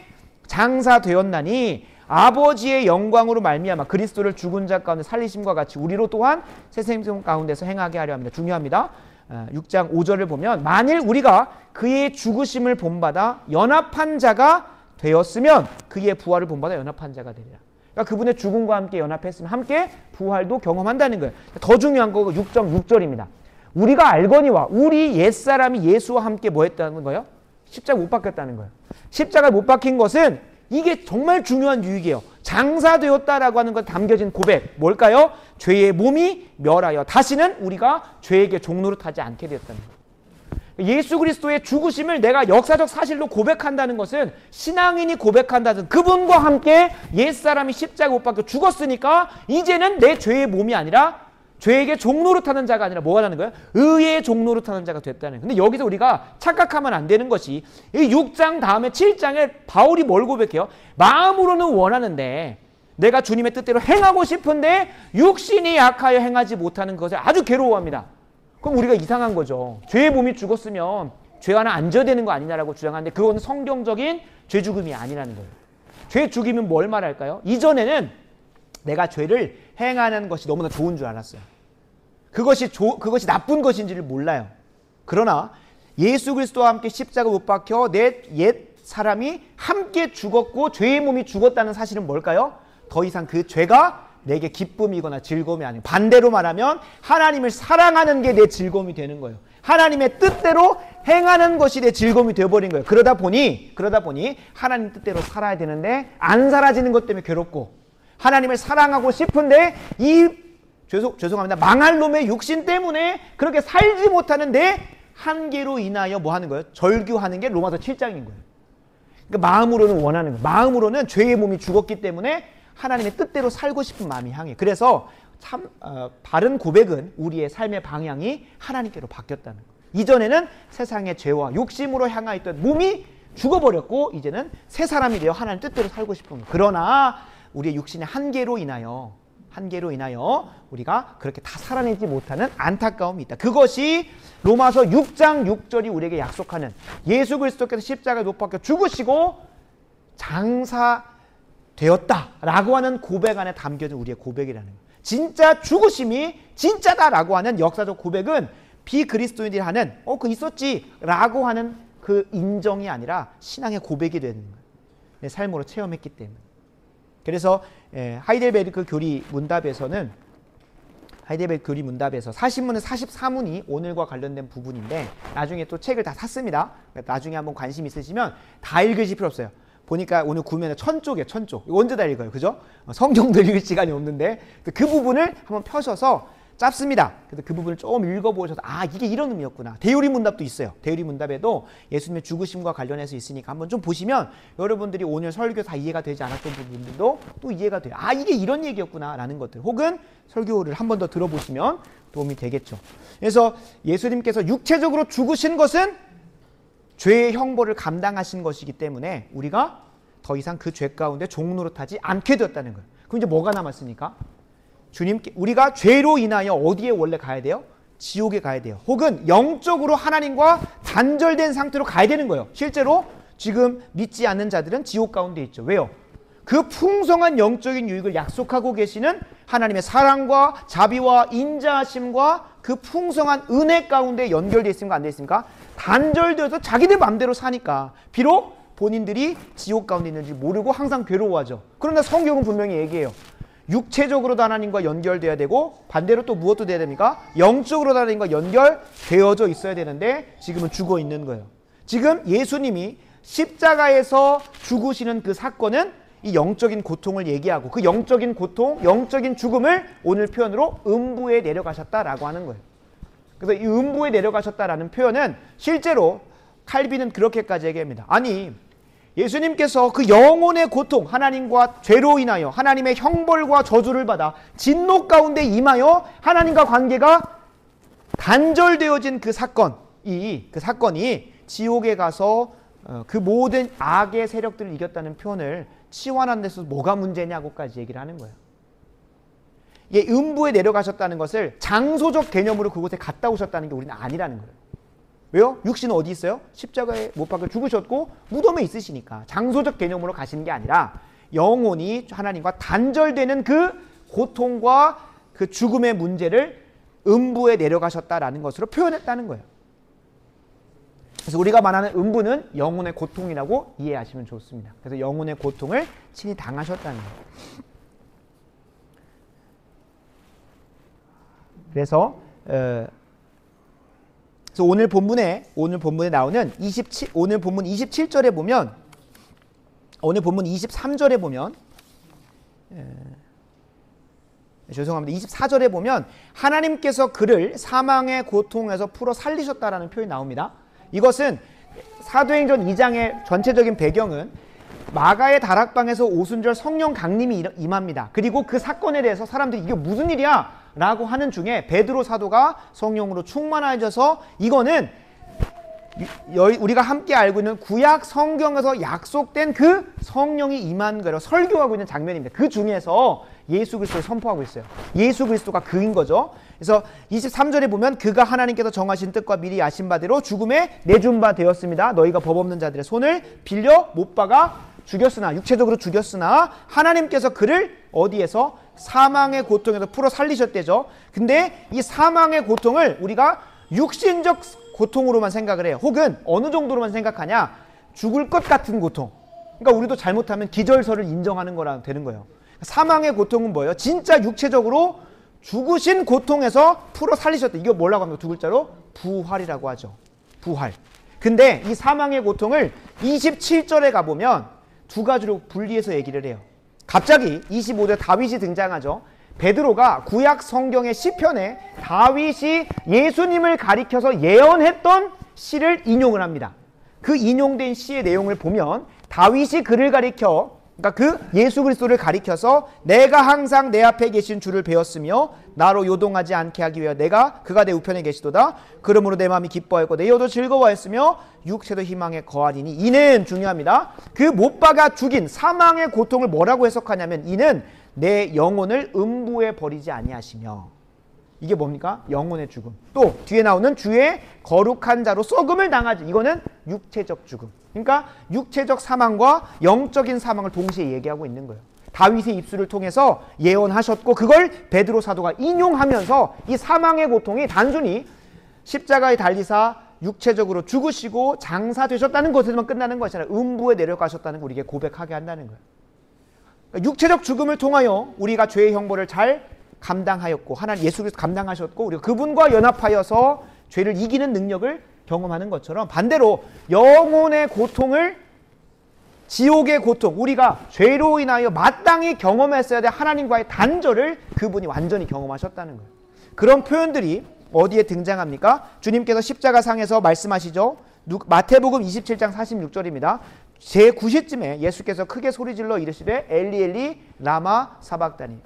장사되었나니 아버지의 영광으로 말미암아 그리스도를 죽은 자 가운데 살리심과 같이 우리로 또한 새 생명 가운데서 행하게 하려 합니다. 중요합니다. 6장 5절을 보면 만일 우리가 그의 죽으심을 본받아 연합한 자가 되었으면 그의 부활을 본받아 연합한 자가 되리라. 그러니까 그분의 죽음과 함께 연합했으면 함께 부활도 경험한다는 거예요. 더 중요한 거 6.6절입니다. 우리가 알거니와 우리 옛사람이 예수와 함께 뭐 했다는 거예요? 십자가 못 박혔다는 거예요. 십자가 못 박힌 것은 이게 정말 중요한 유익이에요. 장사되었다라고 하는 것 담겨진 고백 뭘까요? 죄의 몸이 멸하여 다시는 우리가 죄에게 종노릇하지 않게 되었다는 거예요. 예수 그리스도의 죽으심을 내가 역사적 사실로 고백한다는 것은 신앙인이 고백한다는 그분과 함께 옛사람이 십자가 못 박혀 죽었으니까 이제는 내 죄의 몸이 아니라 죄에게 종노릇하는 자가 아니라 뭐가 나는 거예요? 의의 종노릇하는 자가 됐다는 거예요. 근데 여기서 우리가 착각하면 안 되는 것이 이 6장 다음에 7장에 바울이 뭘 고백해요? 마음으로는 원하는데 내가 주님의 뜻대로 행하고 싶은데 육신이 약하여 행하지 못하는 것을 아주 괴로워합니다. 그럼 우리가 이상한 거죠. 죄의 몸이 죽었으면 죄 하나 안 져야 되는 거 아니냐라고 주장하는데 그건 성경적인 죄 죽음이 아니라는 거예요. 죄 죽이면 뭘 말할까요? 이전에는 내가 죄를 행하는 것이 너무나 좋은 줄 알았어요. 그것이 나쁜 것인지를 몰라요. 그러나 예수 그리스도와 함께 십자가 못 박혀 내 옛 사람이 함께 죽었고 죄의 몸이 죽었다는 사실은 뭘까요? 더 이상 그 죄가 내게 기쁨이거나 즐거움이 아니고 반대로 말하면 하나님을 사랑하는 게 내 즐거움이 되는 거예요. 하나님의 뜻대로 행하는 것이 내 즐거움이 되어버린 거예요. 그러다 보니 하나님 뜻대로 살아야 되는데 안 살아지는 것 때문에 괴롭고 하나님을 사랑하고 싶은데 죄송합니다. 망할 놈의 육신 때문에 그렇게 살지 못하는 내 한계로 인하여 뭐 하는 거예요? 절규하는 게 로마서 7장인 거예요. 그러니까 마음으로는 원하는 거예요. 마음으로는 죄의 몸이 죽었기 때문에 하나님의 뜻대로 살고 싶은 마음이 향해. 그래서 바른 고백은 우리의 삶의 방향이 하나님께로 바뀌었다는 거예요. 이전에는 세상의 죄와 욕심으로 향하 있던 몸이 죽어버렸고 이제는 새 사람이 되어 하나님 뜻대로 살고 싶은 거예요. 그러나 우리의 육신의 한계로 인하여 한계로 인하여 우리가 그렇게 다 살아내지 못하는 안타까움이 있다. 그것이 로마서 6장 6절이 우리에게 약속하는 예수 그리스도께서 십자가에 못 박혀 죽으시고 장사되었다라고 하는 고백 안에 담겨진 우리의 고백이라는 거예요. 진짜 죽으심이 진짜다라고 하는 역사적 고백은 비그리스도인들이 하는 그 있었지 라고 하는 그 인정이 아니라 신앙의 고백이 되는 거예요. 내 삶으로 체험했기 때문에. 그래서 하이델베르크 교리 문답에서는 하이델베르크 교리 문답에서 40문은 44문이 오늘과 관련된 부분인데 나중에 또 책을 다 샀습니다. 나중에 한번 관심 있으시면 다 읽으실 필요 없어요. 보니까 오늘 구매는 1000쪽이에요. 1000쪽. 이거 언제 다 읽어요. 그죠? 성경도 읽을 시간이 없는데 그 부분을 한번 펴셔서 짧습니다. 그래서 그 부분을 좀 읽어보셔서 이게 이런 의미였구나. 대요리 문답도 있어요. 대요리 문답에도 예수님의 죽으심과 관련해서 있으니까 한번 좀 보시면 여러분들이 오늘 설교 다 이해가 되지 않았던 부분들도 또 이해가 돼요. 이게 이런 얘기였구나 라는 것들. 혹은 설교를 한 번 더 들어보시면 도움이 되겠죠. 그래서 예수님께서 육체적으로 죽으신 것은 죄의 형벌을 감당하신 것이기 때문에 우리가 더 이상 그 죄 가운데 종노릇하지 않게 되었다는 거예요. 그럼 이제 뭐가 남았습니까? 주님께 우리가 죄로 인하여 어디에 원래 가야 돼요? 지옥에 가야 돼요. 혹은 영적으로 하나님과 단절된 상태로 가야 되는 거예요. 실제로 지금 믿지 않는 자들은 지옥 가운데 있죠. 왜요? 그 풍성한 영적인 유익을 약속하고 계시는 하나님의 사랑과 자비와 인자하심과 그 풍성한 은혜 가운데 연결되어 있습니까? 안 되어 있습니까? 단절되어서 자기들 마음대로 사니까 비록 본인들이 지옥 가운데 있는지 모르고 항상 괴로워하죠. 그러나 성경은 분명히 얘기해요. 육체적으로도 하나님과 연결돼야 되고 반대로 또 무엇도 돼야 됩니까? 영적으로도 하나님과 연결되어져 있어야 되는데 지금은 죽어 있는 거예요. 지금 예수님이 십자가에서 죽으시는 그 사건은 이 영적인 고통을 얘기하고 그 영적인 고통, 영적인 죽음을 오늘 표현으로 음부에 내려가셨다라고 하는 거예요. 그래서 이 음부에 내려가셨다라는 표현은 실제로 칼빈은 그렇게까지 얘기합니다. 아니 예수님께서 그 영혼의 고통, 하나님과 죄로 인하여 하나님의 형벌과 저주를 받아 진노 가운데 임하여 하나님과 관계가 단절되어진 그 사건이 지옥에 가서 그 모든 악의 세력들을 이겼다는 표현을 치환하는 데서 뭐가 문제냐고까지 얘기를 하는 거예요. 음부에 내려가셨다는 것을 장소적 개념으로 그곳에 갔다 오셨다는 게 우리는 아니라는 거예요. 왜요? 육신은 어디 있어요? 십자가에 못 박혀 죽으셨고 무덤에 있으시니까 장소적 개념으로 가시는 게 아니라 영혼이 하나님과 단절되는 그 고통과 그 죽음의 문제를 음부에 내려가셨다라는 것으로 표현했다는 거예요. 그래서 우리가 말하는 음부는 영혼의 고통이라고 이해하시면 좋습니다. 그래서 영혼의 고통을 친히 당하셨다는 거예요. 그래서 오늘 본문에 나오는 오늘 본문 27절에 보면 오늘 본문 23절에 보면 죄송합니다. 24절에 보면 하나님께서 그를 사망의 고통에서 풀어 살리셨다라는 표현이 나옵니다. 이것은 사도행전 2장의 전체적인 배경은 마가의 다락방에서 오순절 성령 강림이 임합니다. 그리고 그 사건에 대해서 사람들이 이게 무슨 일이야? 라고 하는 중에 베드로 사도가 성령으로 충만해져서 이거는 우리가 함께 알고 있는 구약 성경에서 약속된 그 성령이 임한 거로 설교하고 있는 장면입니다. 그 중에서 예수 그리스도를 선포하고 있어요. 예수 그리스도가 그인 거죠. 그래서 23절에 보면 그가 하나님께서 정하신 뜻과 미리 아신 바대로 죽음에 내준 바 되었습니다. 너희가 법 없는 자들의 손을 빌려 못 박아 죽였으나 육체적으로 죽였으나 하나님께서 그를 어디에서 사망의 고통에서 풀어 살리셨대죠. 근데 이 사망의 고통을 우리가 육신적 고통으로만 생각을 해요. 혹은 어느 정도로만 생각하냐? 죽을 것 같은 고통. 그러니까 우리도 잘못하면 기절설을 인정하는 거랑 되는 거예요. 사망의 고통은 뭐예요? 진짜 육체적으로 죽으신 고통에서 풀어 살리셨다. 이거 뭐라고 합니까? 두 글자로 부활이라고 하죠. 부활. 근데 이 사망의 고통을 27절에 가보면 두 가지로 분리해서 얘기를 해요. 갑자기 25절 다윗이 등장하죠. 베드로가 구약 성경의 시편에 다윗이 예수님을 가리켜서 예언했던 시를 인용을 합니다. 그 인용된 시의 내용을 보면 다윗이 그를 가리켜 그러니까 그 예수 그리스도를 가리켜서 내가 항상 내 앞에 계신 주를 배웠으며 나로 요동하지 않게 하기 위하여 그가 내 우편에 계시도다. 그러므로 내 마음이 기뻐하였고 내 혀도 즐거워하였으며 육체도 희망에 거하리니 이는 중요합니다. 그 못 박아 죽인 사망의 고통을 뭐라고 해석하냐면 이는 내 영혼을 음부에 버리지 아니하시며. 이게 뭡니까? 영혼의 죽음. 또 뒤에 나오는 주의 거룩한 자로 썩음을 당하지. 이거는 육체적 죽음. 그러니까 육체적 사망과 영적인 사망을 동시에 얘기하고 있는 거예요. 다윗의 입술을 통해서 예언하셨고 그걸 베드로 사도가 인용하면서 이 사망의 고통이 단순히 십자가에 달리사 육체적으로 죽으시고 장사되셨다는 것에만 끝나는 것이 아니라 음부에 내려가셨다는 걸 우리에게 고백하게 한다는 거예요. 그러니까 육체적 죽음을 통하여 우리가 죄의 형벌을 잘 감당하였고 하나님 예수께서 감당하셨고 우리가 그분과 연합하여서 죄를 이기는 능력을 경험하는 것처럼 반대로 영혼의 고통을 지옥의 고통, 우리가 죄로 인하여 마땅히 경험했어야 될 하나님과의 단절을 그분이 완전히 경험하셨다는 거예요. 그런 표현들이 어디에 등장합니까? 주님께서 십자가상에서 말씀하시죠. 마태복음 27장 46절입니다. 제9시쯤에 예수께서 크게 소리질러 이르시되 엘리 엘리 라마 사박다니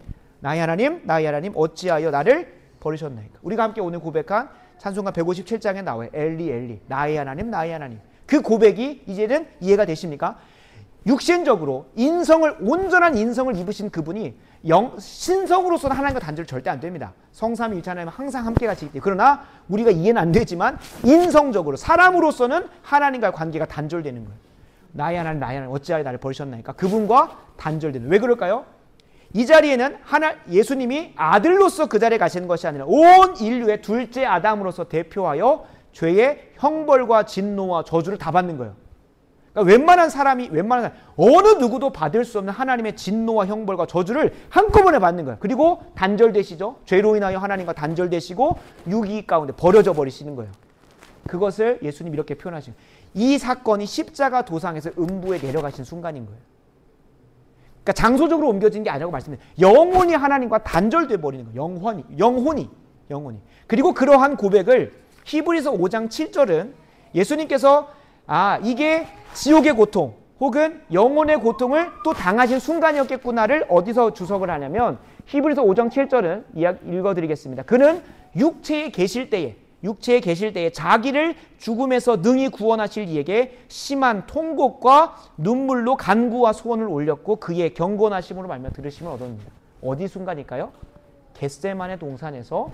나의 하나님 어찌하여 나를 버리셨나이까. 우리가 함께 오늘 고백한 찬송가 157장에 나와요. 엘리 엘리 나의 하나님 그 고백이 이제는 이해가 되십니까? 육신적으로 온전한 인성을 입으신 그분이 신성으로서는 하나님과 단절 절대 안 됩니다. 성삼위일체 하나님은 항상 함께 같이 있기 때문에. 그러나 우리가 이해는 안 되지만 인성적으로 사람으로서는 하나님과의 관계가 단절되는 거예요. 나의 하나님 어찌하여 나를 버리셨나이까. 그분과 단절되는. 왜 그럴까요? 이 자리에는 예수님이 아들로서 그 자리에 가시는 것이 아니라 온 인류의 둘째 아담으로서 대표하여 죄의 형벌과 진노와 저주를 다 받는 거예요. 그러니까 웬만한 사람이 어느 누구도 받을 수 없는 하나님의 진노와 형벌과 저주를 한꺼번에 받는 거예요. 그리고 단절되시죠. 죄로 인하여 하나님과 단절되시고 유기 가운데 버려져 버리시는 거예요. 그것을 예수님이 이렇게 표현하시는 거예요. 이 사건이 십자가 도상에서 음부에 내려가신 순간인 거예요. 그러니까 장소적으로 옮겨진 게 아니라고 말씀드려요. 영혼이 하나님과 단절돼 버리는 거예요. 영혼이. 그리고 그러한 고백을 히브리서 5장 7절은 예수님께서 이게 지옥의 고통 혹은 영혼의 고통을 또 당하신 순간이었겠구나를 어디서 주석을 하냐면 히브리서 5장 7절은 읽어드리겠습니다. 그는 육체에 계실 때에 자기를 죽음에서 능히 구원하실 이에게 심한 통곡과 눈물로 간구와 소원을 올렸고 그의 경건하심으로 말미암아 들으심을 얻었습니다. 어디 순간일까요? 겟세마네 동산에서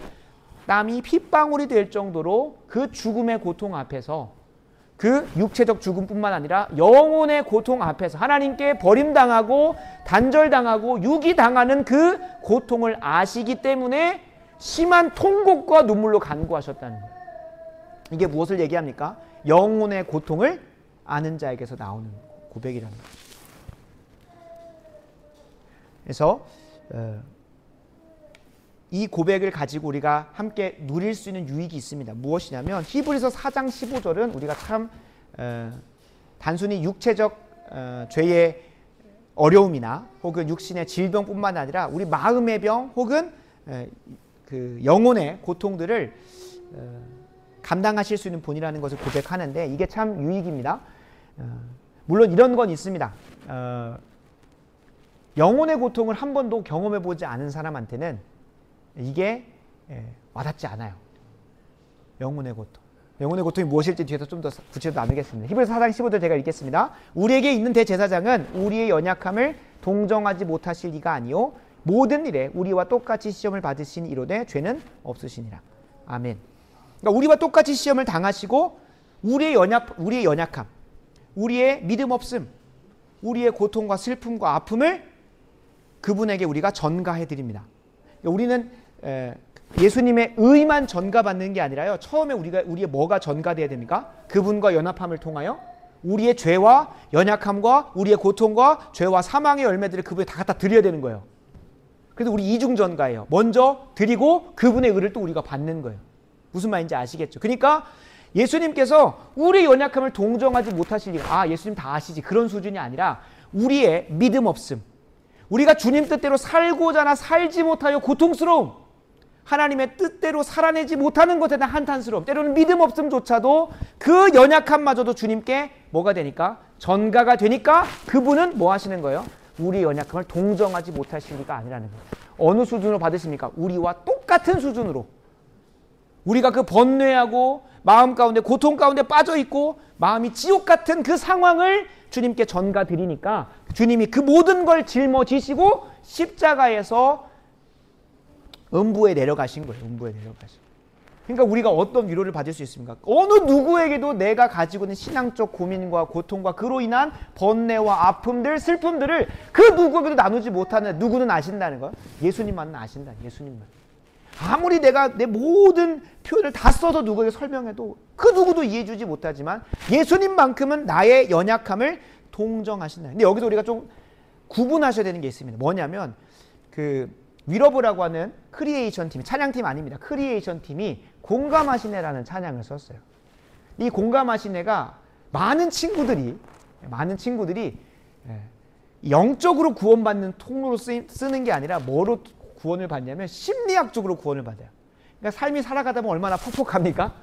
땀이 핏방울이 될 정도로 그 죽음의 고통 앞에서 그 육체적 죽음뿐만 아니라 영혼의 고통 앞에서 하나님께 버림당하고 단절당하고 유기당하는 그 고통을 아시기 때문에 심한 통곡과 눈물로 간구하셨다는 거예요. 이게 무엇을 얘기합니까? 영혼의 고통을 아는 자에게서 나오는 고백이라는 거죠. 그래서 이 고백을 가지고 우리가 함께 누릴 수 있는 유익이 있습니다. 무엇이냐면 히브리서 4장 15절은 우리가 참 단순히 육체적 죄의 어려움이나 혹은 육신의 질병뿐만 아니라 우리 마음의 병 혹은 그 영혼의 고통들을 감당하실 수 있는 분이라는 것을 고백하는데 이게 참 유익입니다. 물론 이런 건 있습니다. 영혼의 고통을 한 번도 경험해보지 않은 사람한테는 이게 와닿지 않아요. 영혼의 고통. 영혼의 고통이 무엇일지 뒤에서 좀 더 구체적으로 나누겠습니다. 히브리서 4장 15절 제가 읽겠습니다. 우리에게 있는 대제사장은 우리의 연약함을 동정하지 못하실 이가 아니요 모든 일에 우리와 똑같이 시험을 받으신 이로되 죄는 없으시니라. 아멘. 그러니까 우리와 똑같이 시험을 당하시고 우리의 연약함, 우리의 믿음 없음, 우리의 고통과 슬픔과 아픔을 그분에게 우리가 전가해 드립니다. 그러니까 우리는 예수님의 의만 전가받는 게 아니라요. 처음에 우리의 뭐가 전가돼야 됩니까? 그분과 연합함을 통하여 우리의 죄와 연약함과 우리의 고통과 죄와 사망의 열매들을 그분에 다 갖다 드려야 되는 거예요. 그래서 우리 이중 전가예요. 먼저 드리고 그분의 의를 또 우리가 받는 거예요. 무슨 말인지 아시겠죠? 그러니까 예수님께서 우리의 연약함을 동정하지 못하실 리가 예수님 다 아시지 그런 수준이 아니라 우리의 믿음 없음, 우리가 주님 뜻대로 살고자 살지 못하여 고통스러움, 하나님의 뜻대로 살아내지 못하는 것에 대한 한탄스러움, 때로는 믿음 없음조차도 그 연약함마저도 주님께 뭐가 되니까? 전가가 되니까 그분은 뭐 하시는 거예요? 우리의 연약함을 동정하지 못하실 리가 아니라는 거예요. 어느 수준으로 받으십니까? 우리와 똑같은 수준으로. 우리가 그 번뇌하고 마음 가운데 고통 가운데 빠져있고 마음이 지옥 같은 그 상황을 주님께 전가 드리니까 주님이 그 모든 걸 짊어지시고 십자가에서 음부에 내려가신 거예요. 음부에 내려가신. 그러니까 우리가 어떤 위로를 받을 수 있습니까? 어느 누구에게도 내가 가지고 있는 신앙적 고민과 고통과 그로 인한 번뇌와 아픔들, 슬픔들을 그 누구에게도 나누지 못하는 누구는 아신다는 거예요. 예수님만은 아신다. 예수님만. 아무리 내가 내 모든 표현을 다 써서 누구에게 설명해도 그 누구도 이해해주지 못하지만 예수님만큼은 나의 연약함을 동정하신다. 근데 여기서 우리가 좀 구분하셔야 되는 게 있습니다. 뭐냐면 그 위러브라고 하는 크리에이션 팀, 찬양팀 아닙니다. 크리에이션 팀이 공감하시네라는 찬양을 썼어요. 이 공감하시네가 많은 친구들이 영적으로 구원받는 통로로 쓰는 게 아니라 뭐로 구원을 받냐면 심리학적으로 구원을 받아요. 그러니까 삶이 살아가다 보면 얼마나 퍽퍽합니까?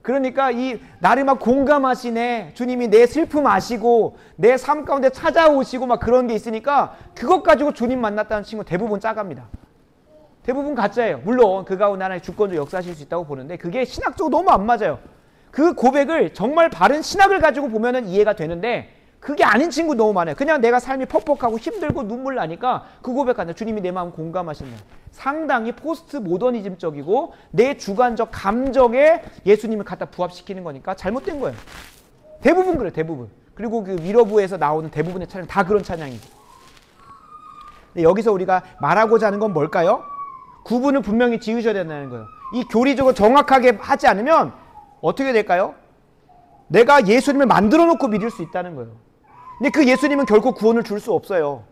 그러니까 이 나를 막 공감하시네, 주님이 내 슬픔 아시고 내 삶 가운데 찾아오시고 막 그런 게 있으니까 그것 가지고 주님 만났다는 친구 대부분 짜갑니다. 대부분 가짜예요. 물론 그 가운데 하나의 주권적 역사하실 수 있다고 보는데 그게 신학적으로 너무 안 맞아요. 그 고백을 정말 바른 신학을 가지고 보면은 이해가 되는데 그게 아닌 친구 너무 많아요. 그냥 내가 삶이 퍽퍽하고 힘들고 눈물 나니까 그 고백한다. 주님이 내 마음 공감하시네. 상당히 포스트 모더니즘적이고 내 주관적 감정에 예수님을 갖다 부합시키는 거니까 잘못된 거예요. 대부분 그래요. 대부분. 그리고 그 위러브에서 나오는 대부분의 찬양 다 그런 찬양이죠. 근데 여기서 우리가 말하고자 하는 건 뭘까요? 구분을 분명히 지으셔야 된다는 거예요. 이 교리적으로 정확하게 하지 않으면 어떻게 될까요? 내가 예수님을 만들어 놓고 믿을 수 있다는 거예요. 근데 그 예수님은 결코 구원을 줄 수 없어요.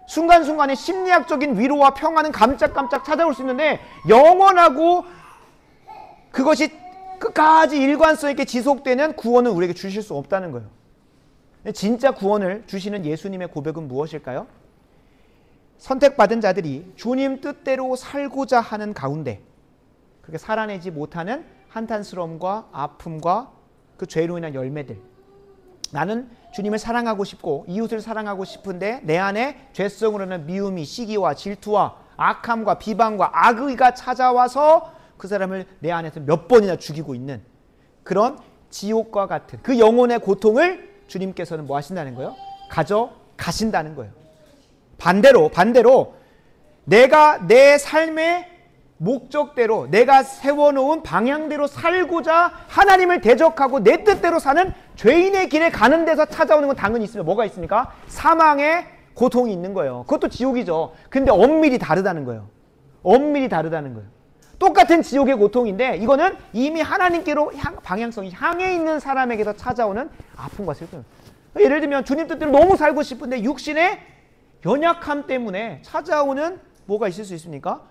순간순간에 심리학적인 위로와 평화는 깜짝깜짝 찾아올 수 있는데 영원하고 그것이 끝까지 일관성 있게 지속되는 구원은 우리에게 주실 수 없다는 거예요. 진짜 구원을 주시는 예수님의 고백은 무엇일까요? 선택받은 자들이 주님 뜻대로 살고자 하는 가운데 그렇게 살아내지 못하는 한탄스러움과 아픔과 그 죄로 인한 열매들. 나는 주님을 사랑하고 싶고 이웃을 사랑하고 싶은데 내 안에 죄성으로 인한 미움이 시기와 질투와 악함과 비방과 악의가 찾아와서 그 사람을 내 안에서 몇 번이나 죽이고 있는 그런 지옥과 같은 그 영혼의 고통을 주님께서는 뭐 하신다는 거예요? 가져가신다는 거예요. 반대로 내가 내 삶의 목적대로 내가 세워놓은 방향대로 살고자 하나님을 대적하고 내 뜻대로 사는 죄인의 길에 가는 데서 찾아오는 건 당연히 있으면 뭐가 있습니까? 사망의 고통이 있는 거예요. 그것도 지옥이죠. 근데 엄밀히 다르다는 거예요. 엄밀히 다르다는 거예요. 똑같은 지옥의 고통인데 이거는 이미 하나님께로 방향성이 향해 있는 사람에게서 찾아오는 아픔과 슬픔. 예를 들면 주님 뜻대로 너무 살고 싶은데 육신의 연약함 때문에 찾아오는 뭐가 있을 수 있습니까?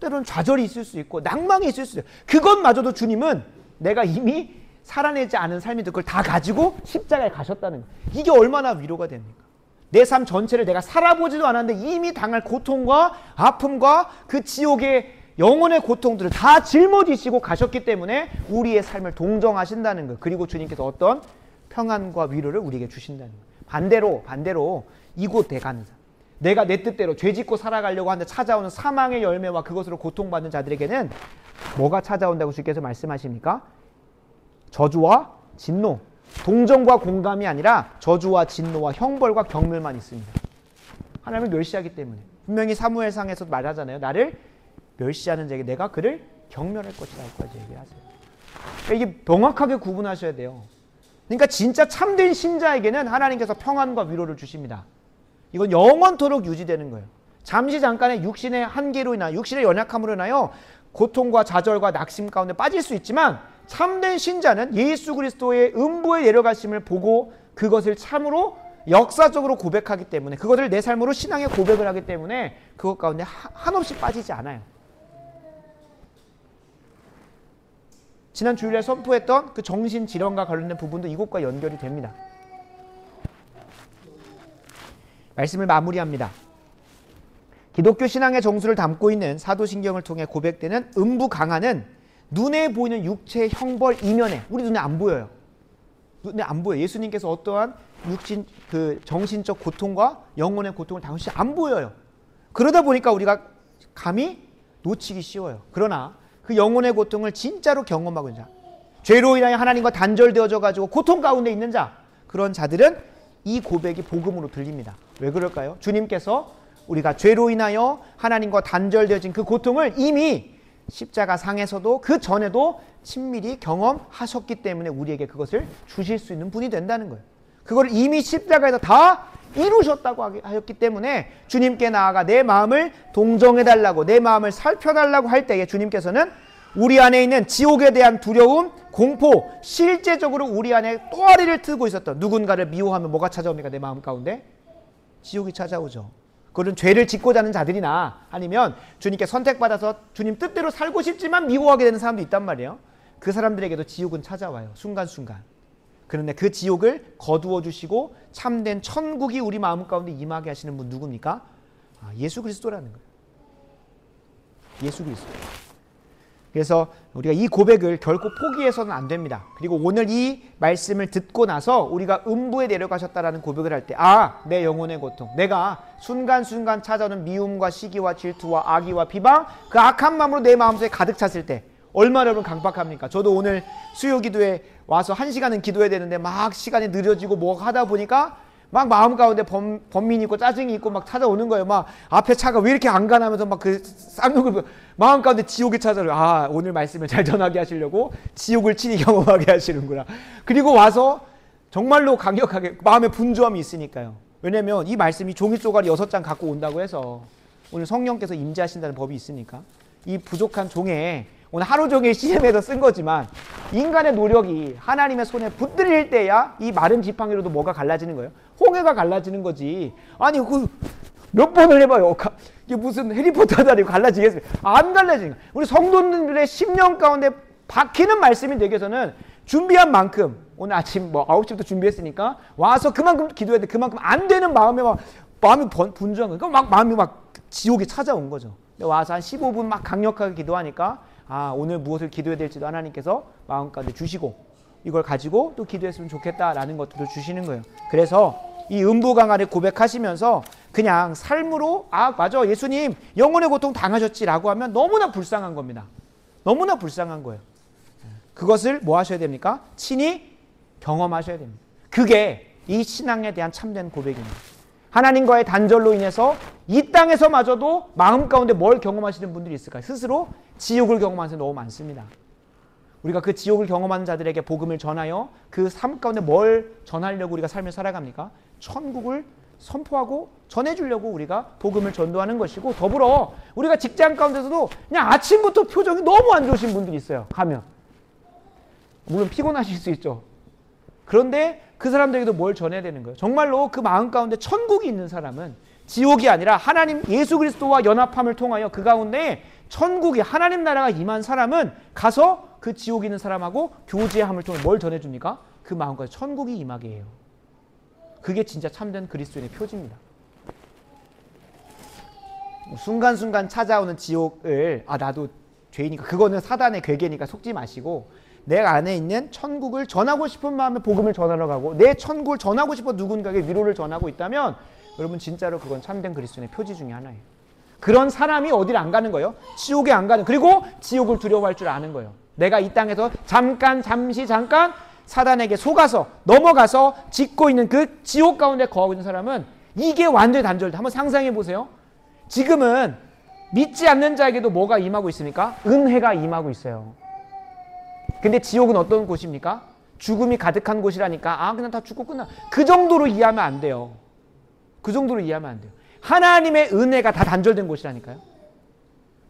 때로는 좌절이 있을 수 있고 낭망이 있을 수 있어요. 그것마저도 주님은 내가 이미 살아내지 않은 삶인데 그걸 다 가지고 십자가에 가셨다는 거예요. 이게 얼마나 위로가 됩니까? 내 삶 전체를 내가 살아보지도 않았는데 이미 당할 고통과 아픔과 그 지옥의 영혼의 고통들을 다 짊어지시고 가셨기 때문에 우리의 삶을 동정하신다는 거예요. 그리고 주님께서 어떤 평안과 위로를 우리에게 주신다는 거예요. 반대로 이곳에 가는 사람. 내가 내 뜻대로 죄짓고 살아가려고 하는데 찾아오는 사망의 열매와 그것으로 고통받는 자들에게는 뭐가 찾아온다고 주께서 말씀하십니까? 저주와 진노. 동정과 공감이 아니라 저주와 진노와 형벌과 경멸만 있습니다. 하나님을 멸시하기 때문에. 분명히 사무엘상에서도 말하잖아요. 나를 멸시하는 자에게 내가 그를 경멸할 것이다 까지 얘기하세요. 그러니까 이게 명확하게 구분하셔야 돼요. 그러니까 진짜 참된 신자에게는 하나님께서 평안과 위로를 주십니다. 이건 영원토록 유지되는 거예요. 잠시 잠깐의 육신의 한계로 인하여 육신의 연약함으로 인하여 고통과 좌절과 낙심 가운데 빠질 수 있지만 참된 신자는 예수 그리스도의 음부에 내려가심을 보고 그것을 참으로 역사적으로 고백하기 때문에 그것을 내 삶으로 신앙의 고백을 하기 때문에 그것 가운데 한없이 빠지지 않아요. 지난 주일에 선포했던 그 정신질환과 관련된 부분도 이것과 연결이 됩니다. 말씀을 마무리합니다. 기독교 신앙의 정수를 담고 있는 사도신경을 통해 고백되는 음부 강한은 눈에 보이는 육체의 형벌 이면에 우리 눈에 안 보여요. 눈에 안 보여요. 예수님께서 어떠한 그 정신적 고통과 영혼의 고통을 당시 안 보여요. 그러다 보니까 우리가 감히 놓치기 쉬워요. 그러나 그 영혼의 고통을 진짜로 경험하고 있는 자, 죄로 인하여 하나님과 단절되어져 가지고 고통 가운데 있는 자, 그런 자들은 이 고백이 복음으로 들립니다. 왜 그럴까요? 주님께서 우리가 죄로 인하여 하나님과 단절되어진 그 고통을 이미 십자가 상에서도 그 전에도 친밀히 경험하셨기 때문에 우리에게 그것을 주실 수 있는 분이 된다는 거예요. 그걸 이미 십자가에서 다 이루셨다고 하였기 때문에 주님께 나아가 내 마음을 동정해달라고, 내 마음을 살펴달라고 할 때에 주님께서는 우리 안에 있는 지옥에 대한 두려움, 공포, 실제적으로 우리 안에 또아리를 트고 있었던 누군가를 미워하면 뭐가 찾아옵니까? 내 마음 가운데 지옥이 찾아오죠. 그건 죄를 짓고자 하는 자들이나 아니면 주님께 선택받아서 주님 뜻대로 살고 싶지만 미워하게 되는 사람도 있단 말이에요. 그 사람들에게도 지옥은 찾아와요. 순간순간. 그런데 그 지옥을 거두어 주시고 참된 천국이 우리 마음 가운데 임하게 하시는 분 누굽니까? 예수 그리스도라는 거예요. 예수 그리스도. 그래서 우리가 이 고백을 결코 포기해서는 안 됩니다. 그리고 오늘 이 말씀을 듣고 나서 우리가 음부에 내려가셨다라는 고백을 할 때, 내 영혼의 고통, 내가 순간순간 찾아오는 미움과 시기와 질투와 악의와 비방, 그 악한 마음으로 내 마음속에 가득 찼을 때 얼마나 여러분 강박합니까? 저도 오늘 수요 기도에 와서 1시간은 기도해야 되는데 막 시간이 느려지고 뭐 하다 보니까 막 마음 가운데 번민이 있고 짜증이 있고 막 찾아오는 거예요. 막 앞에 차가 왜 이렇게 안 가나면서 막 그 쌍욕을 마음 가운데 지옥이 찾아와요. 오늘 말씀을 잘 전하게 하시려고 지옥을 친히 경험하게 하시는구나. 그리고 와서 정말로 강력하게 마음에 분주함이 있으니까요. 왜냐면 이 말씀이 종이 쪼가리 6장 갖고 온다고 해서 오늘 성령께서 임재하신다는 법이 있으니까 이 부족한 종에 오늘 하루 종일 CM에서 쓴 거지만 인간의 노력이 하나님의 손에 붙들릴 때야 이 마른 지팡이로도 뭐가 갈라지는 거예요? 홍해가 갈라지는 거지. 아니 그 몇 번을 해봐요. 이게 무슨 해리포터 하다니 갈라지겠어요? 안 갈라지는 거예요. 우리 성도님들의 10년 가운데 박히는 말씀이 되기 위해서는 준비한 만큼 오늘 아침 9시부터 준비했으니까 와서 그만큼 기도해야 돼. 그만큼 안 되는 마음이 분주한 거니까 막 마음이 막 지옥이 찾아온 거죠. 와서 한 15분 막 강력하게 기도하니까 오늘 무엇을 기도해야 될지도 하나님께서 마음 가운데 주시고 이걸 가지고 또 기도했으면 좋겠다라는 것들도 주시는 거예요. 그래서 이 음부강화를 고백하시면서 그냥 삶으로 맞아 예수님 영혼의 고통 당하셨지라고 하면 너무나 불쌍한 겁니다. 너무나 불쌍한 거예요. 그것을 뭐 하셔야 됩니까? 친히 경험하셔야 됩니다. 그게 이 신앙에 대한 참된 고백입니다. 하나님과의 단절로 인해서 이 땅에서마저도 마음 가운데 뭘 경험하시는 분들이 있을까요? 스스로 지옥을 경험하는 사람이 너무 많습니다. 우리가 그 지옥을 경험하는 자들에게 복음을 전하여 그 삶 가운데 뭘 전하려고 우리가 삶을 살아갑니까? 천국을 선포하고 전해주려고 우리가 복음을 전도하는 것이고, 더불어 우리가 직장 가운데서도 그냥 아침부터 표정이 너무 안 좋으신 분들이 있어요. 가면 물론 피곤하실 수 있죠. 그런데 그 사람들에게도 뭘 전해야 되는 거예요? 정말로 그 마음 가운데 천국이 있는 사람은 지옥이 아니라 하나님 예수 그리스도와 연합함을 통하여 그 가운데 천국이 하나님 나라가 임한 사람은 가서 그 지옥에 있는 사람하고 교제함을 통해 뭘 전해줍니까? 그 마음 가운데 천국이 임하게 해요. 그게 진짜 참된 그리스도인의 표지입니다. 순간순간 찾아오는 지옥을 나도 죄이니까 그거는 사단의 괴계니까 속지 마시고 내 안에 있는 천국을 전하고 싶은 마음에 복음을 전하러 가고 내 천국을 전하고 싶어 누군가에게 위로를 전하고 있다면 여러분 진짜로 그건 참된 그리스도인의 표지 중에 하나예요. 그런 사람이 어디를 안 가는 거예요? 지옥에 안 가는, 그리고 지옥을 두려워할 줄 아는 거예요. 내가 이 땅에서 잠깐 사단에게 속아서 넘어가서 짓고 있는 그 지옥 가운데 거하고 있는 사람은 이게 완전히 단절돼. 한번 상상해 보세요. 지금은 믿지 않는 자에게도 뭐가 임하고 있습니까? 은혜가 임하고 있어요. 근데 지옥은 어떤 곳입니까? 죽음이 가득한 곳이라니까 그냥 다 죽고 끝나. 그 정도로 이해하면 안 돼요. 그 정도로 이해하면 안 돼요. 하나님의 은혜가 다 단절된 곳이라니까요.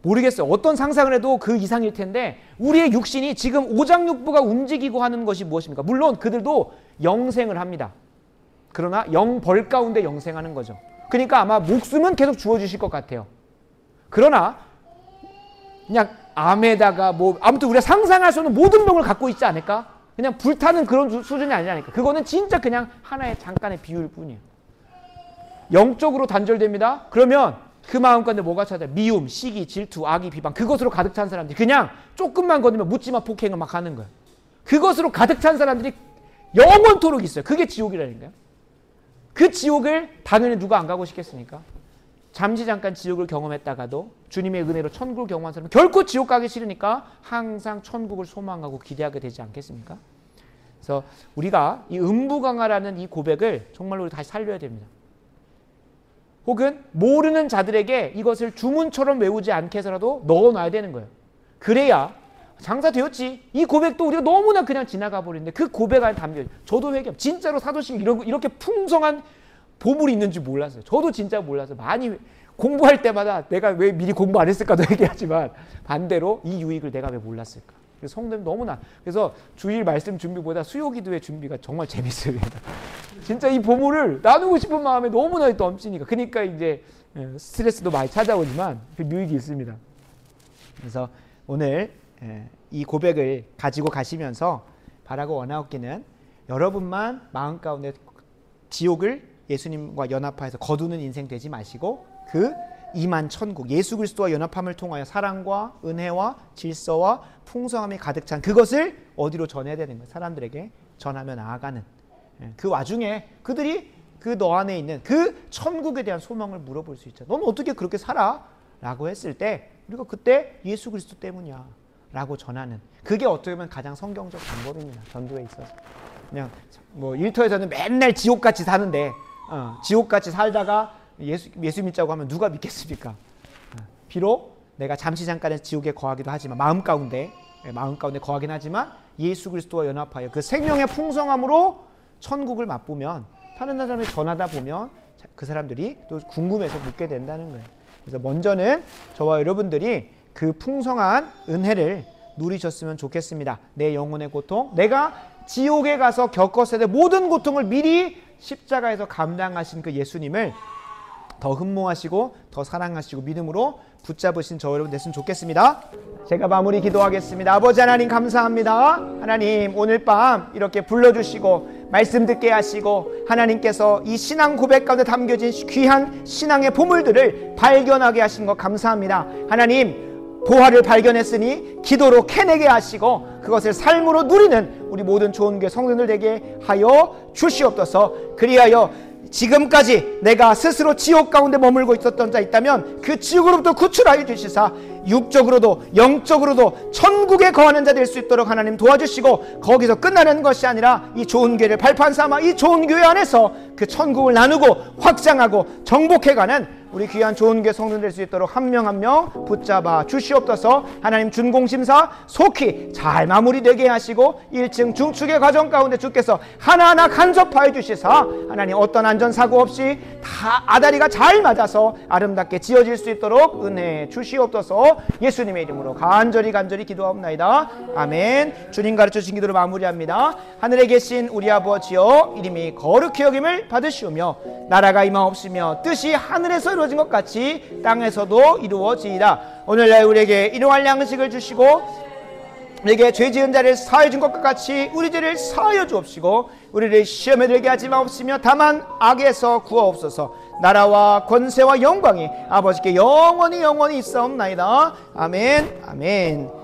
모르겠어요. 어떤 상상을 해도 그 이상일 텐데 우리의 육신이 지금 오장육부가 움직이고 하는 것이 무엇입니까? 물론 그들도 영생을 합니다. 그러나 영벌 가운데 영생하는 거죠. 그러니까 아마 목숨은 계속 주어주실 것 같아요. 그러나 그냥 암에다가 아무튼 우리가 상상할 수 없는 모든 병을 갖고 있지 않을까? 그냥 불타는 그런 수준이 아니라니까. 그거는 진짜 그냥 하나의 잠깐의 비유일 뿐이에요. 영적으로 단절됩니다. 그러면 그 마음 가운데 뭐가 찾아요? 미움, 시기, 질투, 악의, 비방, 그것으로 가득 찬 사람들이 그냥 조금만 거두면 묻지마 폭행을 막 하는 거예요. 그것으로 가득 찬 사람들이 영원토록 있어요. 그게 지옥이라니까요. 그 지옥을 당연히 누가 안 가고 싶겠습니까? 잠시 잠깐 지옥을 경험했다가도 주님의 은혜로 천국을 경험한 사람은 결코 지옥 가기 싫으니까 항상 천국을 소망하고 기대하게 되지 않겠습니까? 그래서 우리가 이 음부강화라는 이 고백을 정말로 우리 다시 살려야 됩니다. 혹은 모르는 자들에게 이것을 주문처럼 외우지 않게 해서라도 넣어놔야 되는 거예요. 그래야 장사 되었지. 이 고백도 우리가 너무나 그냥 지나가 버리는데 그 고백 안에 담겨. 저도 회개합니다. 진짜로 사도신 이렇게 풍성한 보물이 있는지 몰랐어요. 저도 진짜 몰랐어요. 많이 공부할 때마다 내가 왜 미리 공부 안 했을까도 얘기하지만 반대로 이 유익을 내가 왜 몰랐을까. 그래서 성도님 너무나 그래서 주일 말씀 준비보다 수요 기도의 준비가 정말 재밌습니다. 진짜 이 보물을 나누고 싶은 마음에 너무나 넘치니까. 그러니까 이제 스트레스도 많이 찾아오지만 그 유익이 있습니다. 그래서 오늘 이 고백을 가지고 가시면서 바라고 원하옵기는 여러분만 마음 가운데 지옥을 예수님과 연합하여서 거두는 인생 되지 마시고 그 이만 천국 예수 그리스도와 연합함을 통하여 사랑과 은혜와 질서와 풍성함이 가득 찬 그것을 어디로 전해야 되는 거예요. 사람들에게 전하며 나아가는 그 와중에 그들이 그 너 안에 있는 그 천국에 대한 소망을 물어볼 수 있죠. 너는 어떻게 그렇게 살아? 라고 했을 때 우리가 그때 예수 그리스도 때문이야 라고 전하는 그게 어떻게 보면 가장 성경적 방법입니다. 전도에 있어서. 그냥 뭐 일터에서는 맨날 지옥같이 사는데 지옥같이 살다가 예수 믿자고 하면 누가 믿겠습니까? 비록 내가 잠깐은 지옥에 거하기도 하지만 마음 가운데 거하긴 하지만 예수 그리스도와 연합하여 그 생명의 풍성함으로 천국을 맛보면 다른 사람이 전하다 보면 그 사람들이 또 궁금해서 묻게 된다는 거예요. 그래서 먼저는 저와 여러분들이 그 풍성한 은혜를 누리셨으면 좋겠습니다. 내 영혼의 고통, 내가 지옥에 가서 겪었을 때 모든 고통을 미리 십자가에서 감당하신 그 예수님을 더 흠모하시고 더 사랑하시고 믿음으로 붙잡으신 저 여러분 됐으면 좋겠습니다. 제가 마무리 기도하겠습니다. 아버지 하나님 감사합니다. 하나님 오늘 밤 이렇게 불러주시고 말씀 듣게 하시고 하나님께서 이 신앙 고백 가운데 담겨진 귀한 신앙의 보물들을 발견하게 하신 것 감사합니다. 하나님 보화를 발견했으니 기도로 캐내게 하시고 그것을 삶으로 누리는 우리 모든 좋은 교회 성도들 되게 하여 주시옵소서. 그리하여 지금까지 내가 스스로 지옥 가운데 머물고 있었던 자 있다면 그 지옥으로부터 구출하여 주시사 육적으로도 영적으로도 천국에 거하는 자 될 수 있도록 하나님 도와주시고 거기서 끝나는 것이 아니라 이 좋은 교회를 발판 삼아 이 좋은 교회 안에서 그 천국을 나누고 확장하고 정복해가는 우리 귀한 좋은 교회 성도들 될 수 있도록 한 명 한 명 붙잡아 주시옵소서. 하나님 준공심사 속히 잘 마무리되게 하시고 1층 중축의 과정 가운데 주께서 하나하나 간섭하여 주시사 하나님 어떤 안전사고 없이 다 아다리가 잘 맞아서 아름답게 지어질 수 있도록 은혜 주시옵소서. 예수님의 이름으로 간절히 기도하옵나이다. 아멘. 주님 가르쳐주신 기도로 마무리합니다. 하늘에 계신 우리 아버지여 이름이 거룩히 여김을 받으시오며 나라가 임하옵시며 뜻이 하늘에서 이루어진 것 같이 땅에서도 이루어지이다. 오늘날 우리에게 일용할 양식을 주시고 우리에게 죄 지은 자를 사하여 준 것과 같이 우리 죄를 사하여 주옵시고 우리를 시험에 들게 하지 마옵시며 다만 악에서 구하옵소서. 나라와 권세와 영광이 아버지께 영원히 있사옵나이다. 아멘.